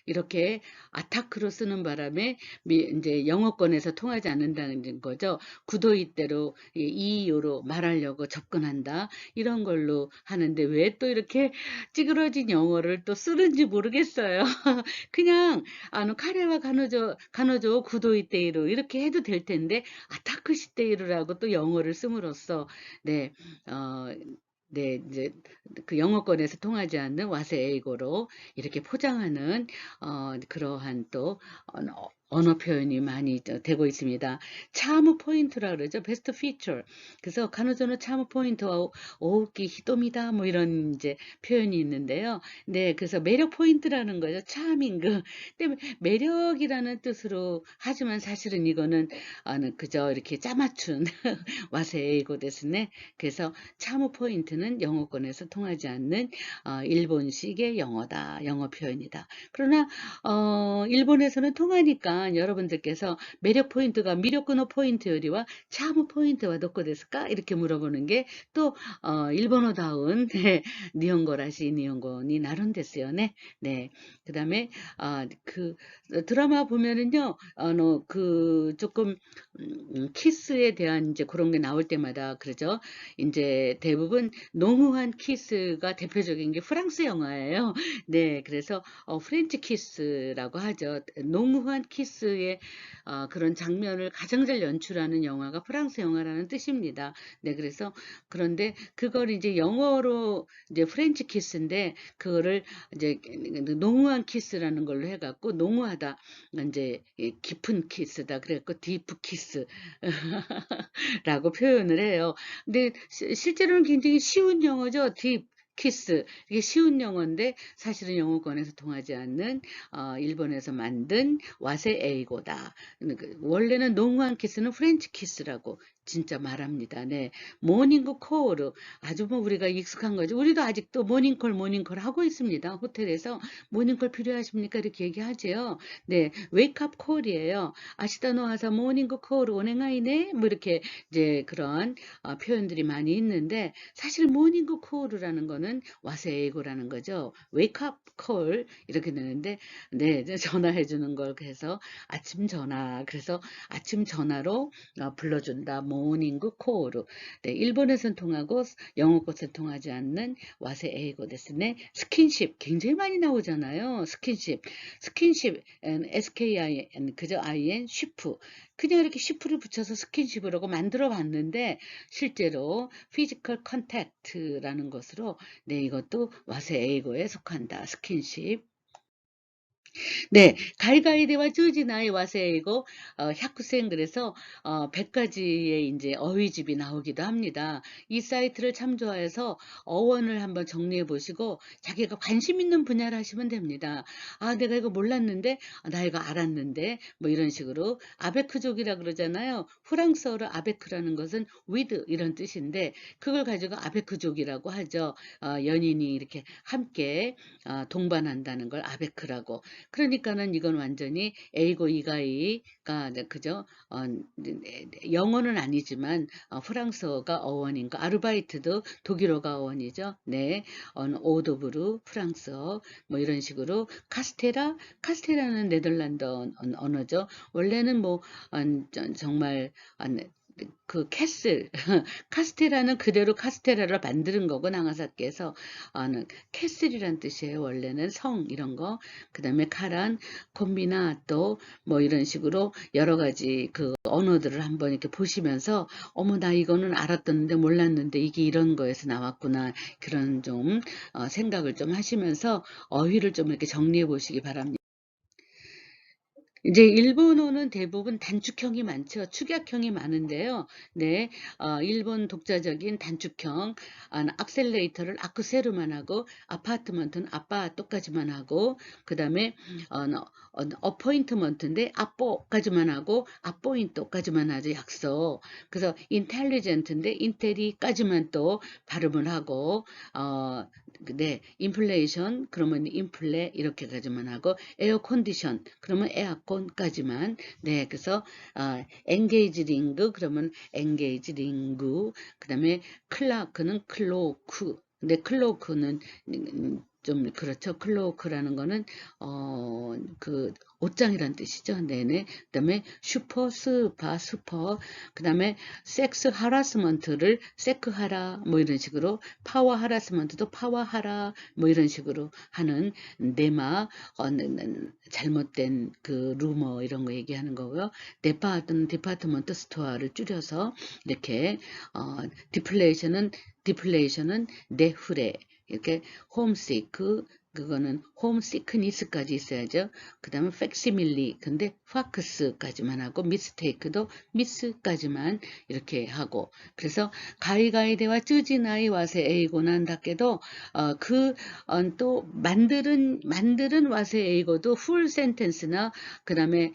이렇게 아타크로 쓰는 바람에 인제 영어권에서 통하지 않는다는 거죠. 구도의대로 이의어로 말하려고 접근한다, 이런 걸로 하는데 왜 또 이렇게 찌그러진 영어를 또 쓰는지 모르겠어요. 그냥 카레와 가노조 구도이테이로 이렇게 해도 될 텐데 아타크시테이루라고 또 영어를 씀으로써, 네 어 네 인제 그 영어권에서 통하지 않는 와세에이고로 이렇게 포장하는 그러한 또 언어 표현이 많이 되고 있습니다. 차무 포인트라 그러죠. 베스트 피처. 그래서 가노조의 차무 포인트와 오우키 히토미다 뭐 이런 이제 표현이 있는데요. 네, 그래서 매력 포인트라는 거죠. 차밍그. 근데 매력이라는 뜻으로 하지만 사실은 이거는 그저 이렇게 짜맞춘 와세이고 데스네. 그래서 차무 포인트는 영어권에서 통하지 않는 일본식의 영어다. 영어 표현이다. 그러나 일본에서는 통하니까 여러분들께서 매력 포인트가 미력근호 포인트 요리와 차무 포인트와 도코 데스까? 이렇게 물어보는 게 또 일본어다운 네, 니혼고라시 니혼고니 나름 됐어요. 네. 네. 그다음에 그 드라마 보면은요. 조금 키스에 대한 이제 그런 게 나올 때마다 그러죠. 인제 대부분 농후한 키스가 대표적인 게 프랑스 영화예요. 네. 그래서 프렌치 키스라고 하죠. 농후한 키스의 그런 장면을 가장 잘 연출하는 영화가 프랑스 영화라는 뜻입니다. 네. 그래서 그런데 그걸 이제 영어로 이제 프렌치 키스인데 그거를 이제 농후한 키스라는 걸로 해 갖고 농후하다, 인제 깊은 키스다 그래 갖고 디프 키스 라고 표현을 해요. 근데 실제로는 굉장히 쉬운 영어죠. 딥 키스. 이게 쉬운 영어인데 사실은 영어권에서 통하지 않는 일본에서 만든 와세 에이고다. 원래는 농후한 키스는 프렌치 키스라고 진짜 말합니다. 네. 모닝 콜. 아주 뭐 우리가 익숙한 거죠. 우리도 아직도 모닝콜 하고 있습니다. 호텔에서 "모닝콜 필요하십니까?" 이렇게 얘기하지요. 네. 웨이크업 콜이에요. "아시다 노 하사 모닝 콜 오네가이네." 뭐 이렇게 이제 그런 표현들이 많이 있는데, 사실 모닝 콜이라는 거는 와세이고라는 거죠. 웨이크업 콜 이렇게 되는데, 네 이제 전화해 주는 걸 그래서 아침 전화, 그래서 아침 전화로 불러준다. 모닝 콜. 네, 일본에선 통하고 영어권에선 통하지 않는 와세에이고 데스네. 스킨십 굉장히 많이 나오잖아요. 스킨십 SKIN 그저 IN 쉬프. 그냥 이렇게 쉬프를 붙여서 스킨십이라고 만들어 봤는데 실제로 피지컬 컨택트라는 것으로, 네 이것도 와세에이고에 속한다. 스킨십. 네. 가이가이데와 쭈지나이 와세이고 샤쿠센, 그래서 100 가지의 인제 어휘집이 나오기도 합니다. 이 사이트를 참조해서 어원을 한번 정리해 보시고 자기가 관심 있는 분야를 하시면 됩니다. '아 내가 이거 몰랐는데. 나 이거 알았는데.' 뭐 이런 식으로 아베크족이라 그러잖아요. 프랑스어로 아베크라는 것은 with 이런 뜻인데 그걸 가지고 아베크족이라고 하죠. 연인이 이렇게 함께 동반한다는 걸 아베크라고. 그러니까는 이건 완전히 A고 이가이가 네 그죠? 영어는 아니지만 프랑스어가 어원인 거. 아르바이트도 독일어가 어원이죠. 네. 오도브루 프랑스어 뭐 이런 식으로 카스테라는 네덜란드 언어죠. 원래는 뭐 정말 그 캐슬 카스테라는 그대로 카스테라를 만드는 거고 나가사키에서 캐슬이란 뜻이에요. 원래는 성 이런 거. 그다음에 카란, 콤비나또 뭐 이런 식으로 여러 가지 그 언어들을 한번 이렇게 보시면서 '어머 나 이거는 알았었는데 몰랐는데 이게 이런 거에서 나왔구나.' 그런 좀 생각을 좀 하시면서 어휘를 좀 이렇게 정리해 보시기 바랍니다. 이제 일본어는 대부분 단축형이 많죠. 축약형이 많은데요. 네, 일본 독자적인 단축형, 악셀레이터를 아크세르만 하고, 아파트먼트는 아파또까지만 하고, 그 다음에 어포인트먼트인데 아뽀까지만 하고, 아포인트까지만 하죠. 약속. 그래서 인텔리전트인데 인테리까지만 또 발음을 하고, 네, 인플레이션 그러면 인플레 이렇게까지만 하고, 에어 컨디션 그러면 에어컨까지만. 네, 그래서 엔게이지 링그 그러면 엔게이지 링구. 그다음에 클라크는 클로크. 근데 클로크는 좀 그렇죠. 클로크라는 거는 그 옷장이란 뜻이죠. 네네. 그다음에 슈퍼, 스파, 슈퍼. 그다음에 섹스 하라스먼트를 세크하라 뭐 이런 식으로, 파워 하라스먼트도 파워하라 뭐 이런 식으로 하는 네마, 잘못된 그 루머 이런 거 얘기하는 거고요. 디파트먼트 스토어를 줄여서 이렇게 디플레이션은 네후레, 이렇게 홈시크, 그거는 홈시크니스까지 있어야죠. 그 다음에 팩시밀리, 근데 파크스까지만 하고, 미스테이크도 미스까지만 이렇게 하고. 그래서 가이가이데와 쯔지나이 와세 에이고 난다께도 또 만들은 와세 에이고도 풀 센텐스나 그 다음에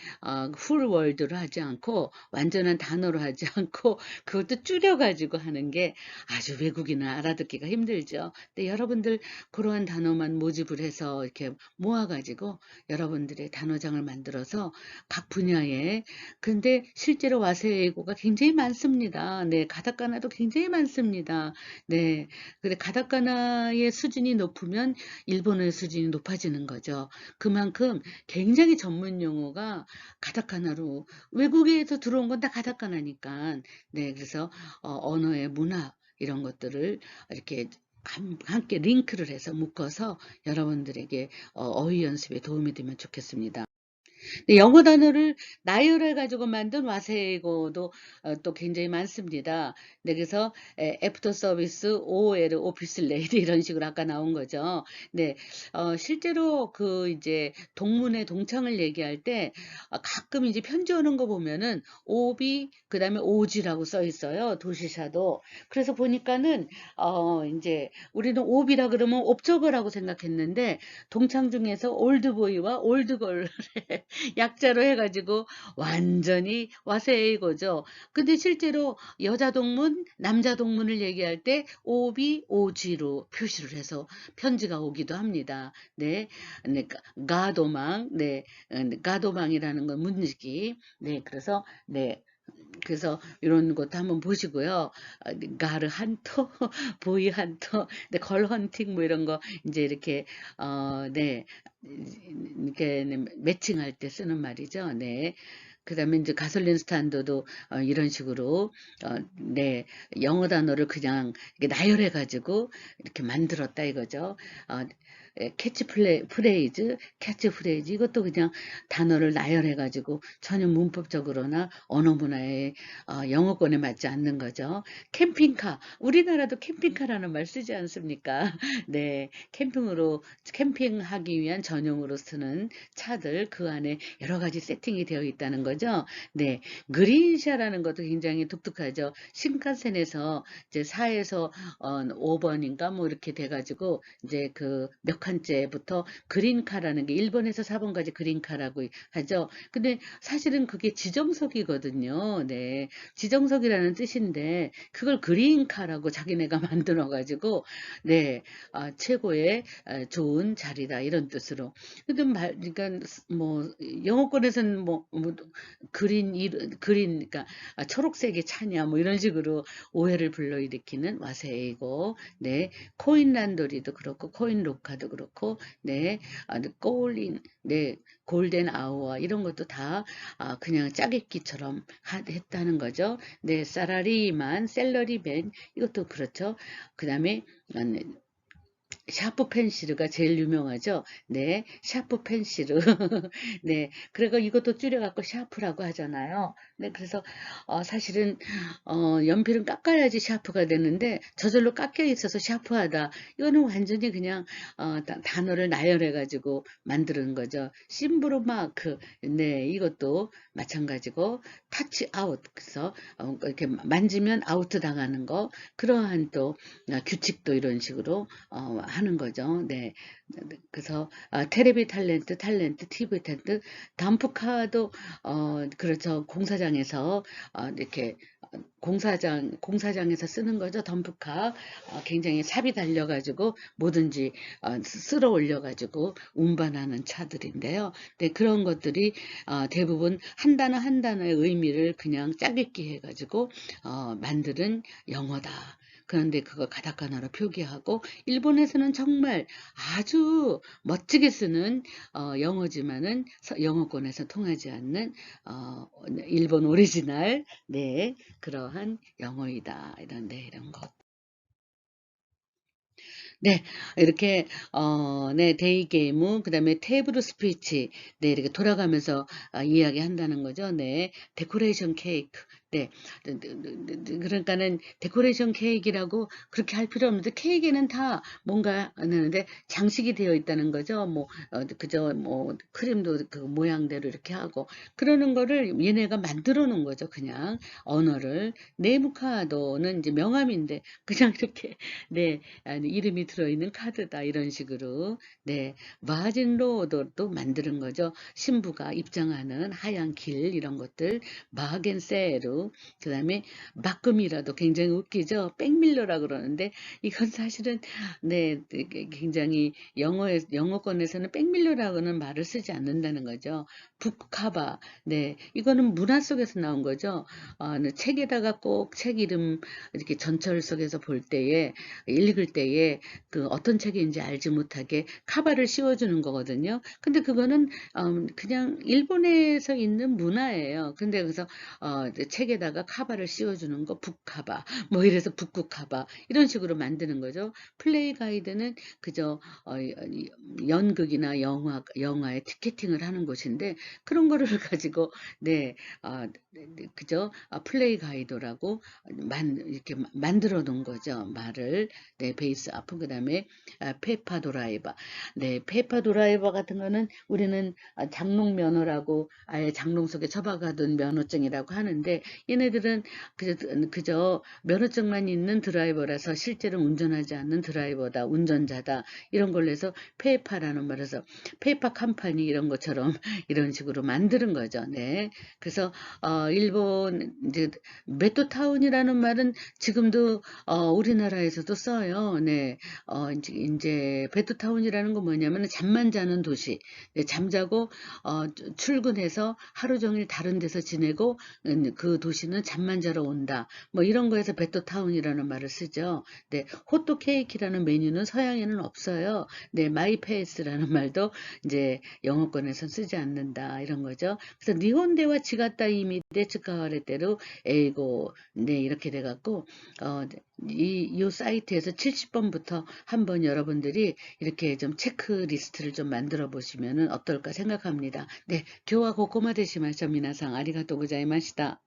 풀 월드로 하지 않고 완전한 단어로 하지 않고 그것도 줄여가지고 하는 게 아주 외국인은 알아듣기가 힘들죠. 근데 여러분들 그러한 단어만 모집을 해서 이렇게 모아가지고 여러분들의 단어장을 만들어서 각 분야에, 근데 실제로 와세이고가 굉장히 많습니다. 네, 가타카나도 굉장히 많습니다. 네, 근데 가타카나의 수준이 높으면 일본어의 수준이 높아지는 거죠. 그만큼 굉장히 전문 용어가 가타카나로, 외국에서 들어온 건 다 가타카나니까. 네, 그래서 언어의 문화 이런 것들을 이렇게 함께 링크를 해서 묶어서 여러분들에게 어휘 연습에 도움이 되면 좋겠습니다. 영어 단어를 나열해 가지고 만든 와세이고도 또 굉장히 많습니다. 네, 그래서 애프터 서비스, OL, 오피스 레이디 이런 식으로 아까 나온 거죠. 네, 실제로 그 이제 동문회 동창을 얘기할 때 가끔 이제 편지 오는 거 보면은 오비 그다음에 오지라고 써 있어요. 도시샤도. 그래서 보니까는 이제 우리는 오비라 그러면 옵저버라고 생각했는데 동창 중에서 올드보이와 올드걸 약자로 해가지고 완전히 와세이고죠. 근데 실제로 여자 동문, 남자 동문을 얘기할 때 오비, 오지로 표시를 해서 편지가 오기도 합니다. 네, 네, 가도망, 네, 가도망이라는 건 문지기. 네, 그래서 네. 그래서 이런 것도 한번 보시고요. 가르 한터, 보이 한터, 네, 걸 헌팅 뭐 이런 거 이제 이렇게 네, 이렇게 매칭할 때 쓰는 말이죠. 네. 그다음에 이제 가솔린 스탠드도 이런 식으로 네, 영어 단어를 그냥 이렇게 나열해 가지고 이렇게 만들었다 이거죠. 어, 캐치 프레이즈 이것도 그냥 단어를 나열해 가지고 전혀 문법적으로나 언어 문화에 영어권에 맞지 않는 거죠. 캠핑카, 우리나라도 캠핑카라는 말 쓰지 않습니까? 네, 캠핑하기 위한 전용으로 쓰는 차들, 그 안에 여러 가지 세팅이 되어 있다는 거죠. 네, 그린샤라는 것도 굉장히 독특하죠. 신칸센에서 이제 4에서 5번인가 뭐 이렇게 돼가지고 이제 그 몇 칸째부터 그린카라는 게 1번에서 4번까지 그린카라고 하죠. 근데 사실은 그게 지정석이거든요. 네, 지정석이라는 뜻인데 그걸 그린카라고 자기네가 만들어가지고 네, 최고의 좋은 자리다 이런 뜻으로. 그러니까 뭐 영어권에서는 뭐 그러니까 초록색의 차냐 뭐 이런 식으로 오해를 불러일으키는 와세이고, 네, 코인란도리도 그렇고 코인로카도 그렇고, 네, 꼬울린, 네, 골덴 아워와 이런 것도 다 그냥 짜깁기처럼 했다는 거죠. 네, 사라리만, 셀러리맨 이것도 그렇죠. 그 다음에 샤프 펜시르가 제일 유명하죠. 네, 샤프 펜시르. 네, 그리고 이것도 줄여갖고 샤프라고 하잖아요. 네, 그래서 사실은 연필은 깎아야지 샤프가 되는데 저절로 깎여 있어서 샤프하다. 이거는 완전히 그냥 단어를 나열해가지고 만드는 거죠. 심브로 마크. 네, 이것도 마찬가지고 타치 아웃. 그래서 이렇게 만지면 아웃 당하는 거. 그러한 또 규칙도 이런 식으로 하는 거죠. 네. 그래서 테레비 탤런트, TV 탤런트, 덤프카도 그렇죠. 공사장에서 이렇게 공사장에서 쓰는 거죠. 덤프카. 굉장히 삽이 달려가지고 뭐든지 쓸어 올려가지고 운반하는 차들인데요. 네, 그런 것들이 대부분 한 단어 한 단어의 의미를 그냥 짜깁기 해가지고 만드는 영어다. 그런데 그걸 가타카나로 표기하고 일본에서는 정말 아주 멋지게 쓰는 영어지만은 영어권에서 통하지 않는 일본 오리지널 네 그러한 영어이다 이런 것. 네, 이렇게, 네, 데이 게임, 그 다음에 테이블 스피치, 네, 이렇게 돌아가면서 이야기한다는 거죠. 네, 데코레이션 케이크, 네, 그러니까는 데코레이션 케이크라고 그렇게 할 필요 없는데 케이크에는 다 뭔가 하는데 장식이 되어 있다는 거죠. 뭐, 그저 뭐 크림도 그 모양대로 이렇게 하고 그러는 거를 얘네가 만들어 놓은 거죠. 그냥 언어를 네무카도는 이제 명함인데 그냥 이렇게 네. 아니, 이름이 들어있는 카드다. 이런 식으로. 네. 마진로도 만드는 거죠. 신부가 입장하는 하얀 길, 이런 것들. 마겐세르. 그 다음에 막금이라도 굉장히 웃기죠. 백밀러라 그러는데, 이건 사실은, 네, 되게 굉장히 영어권에서는 백밀러라고는 말을 쓰지 않는다는 거죠. 북카바. 네. 이거는 문화 속에서 나온 거죠. 네, 책에다가 꼭 책 이름 이렇게 전철 속에서 볼 때에 읽을 때에 그 어떤 책인지 알지 못하게 카바를 씌워주는 거거든요. 근데 그거는 그냥 일본에서 있는 문화예요. 근데 그래서 책에다가 카바를 씌워주는 거 북카바 뭐 이래서 북극카바 이런 식으로 만드는 거죠. 플레이 가이드는 그저 연극이나 영화에 티켓팅을 하는 곳인데 그런 거를 가지고 네, 그저 플레이 가이드라고 이렇게 만들어 놓은 거죠. 말을. 네, 베이스 아픈 그다음에 페파 도라이버. 네, 페파 도라이버 같은 거는 우리는 장롱 면허라고 아예 장롱 속에 처박아둔 면허증이라고 하는데 얘네들은 그저 면허증만 있는 드라이버라서 실제로 운전하지 않는 드라이버다, 운전자다 이런 걸로 해서 페파라는 말에서 페파 컴퍼니 이런 것처럼 이런 식으로 만드는 거죠. 네. 그래서 일본 이제 메토타운이라는 말은 지금도 우리나라에서도 써요. 네. 이제 베토타운이라는 건 뭐냐면 잠만 자는 도시. 네, 잠자고 출근해서 하루 종일 다른 데서 지내고 그 도시는 잠만 자러 온다. 뭐 이런 거에서 베토타운이라는 말을 쓰죠. 네. 호또 케이크라는 메뉴는 서양에는 없어요. 네, 마이페이스라는 말도 이제 영어권에서 쓰지 않는다. 이런 거죠. 그래서 니혼데와 지가타 이미데 츠카와레테로 에이고 네 이렇게 돼갖고 이 사이트에서 70번부터 한번 여러분들이 이렇게 좀 체크리스트를 좀 만들어 보시면은 어떨까 생각합니다. 네, 교와 고코마 데시마쇼 미나상 아리가또 고자이마시다.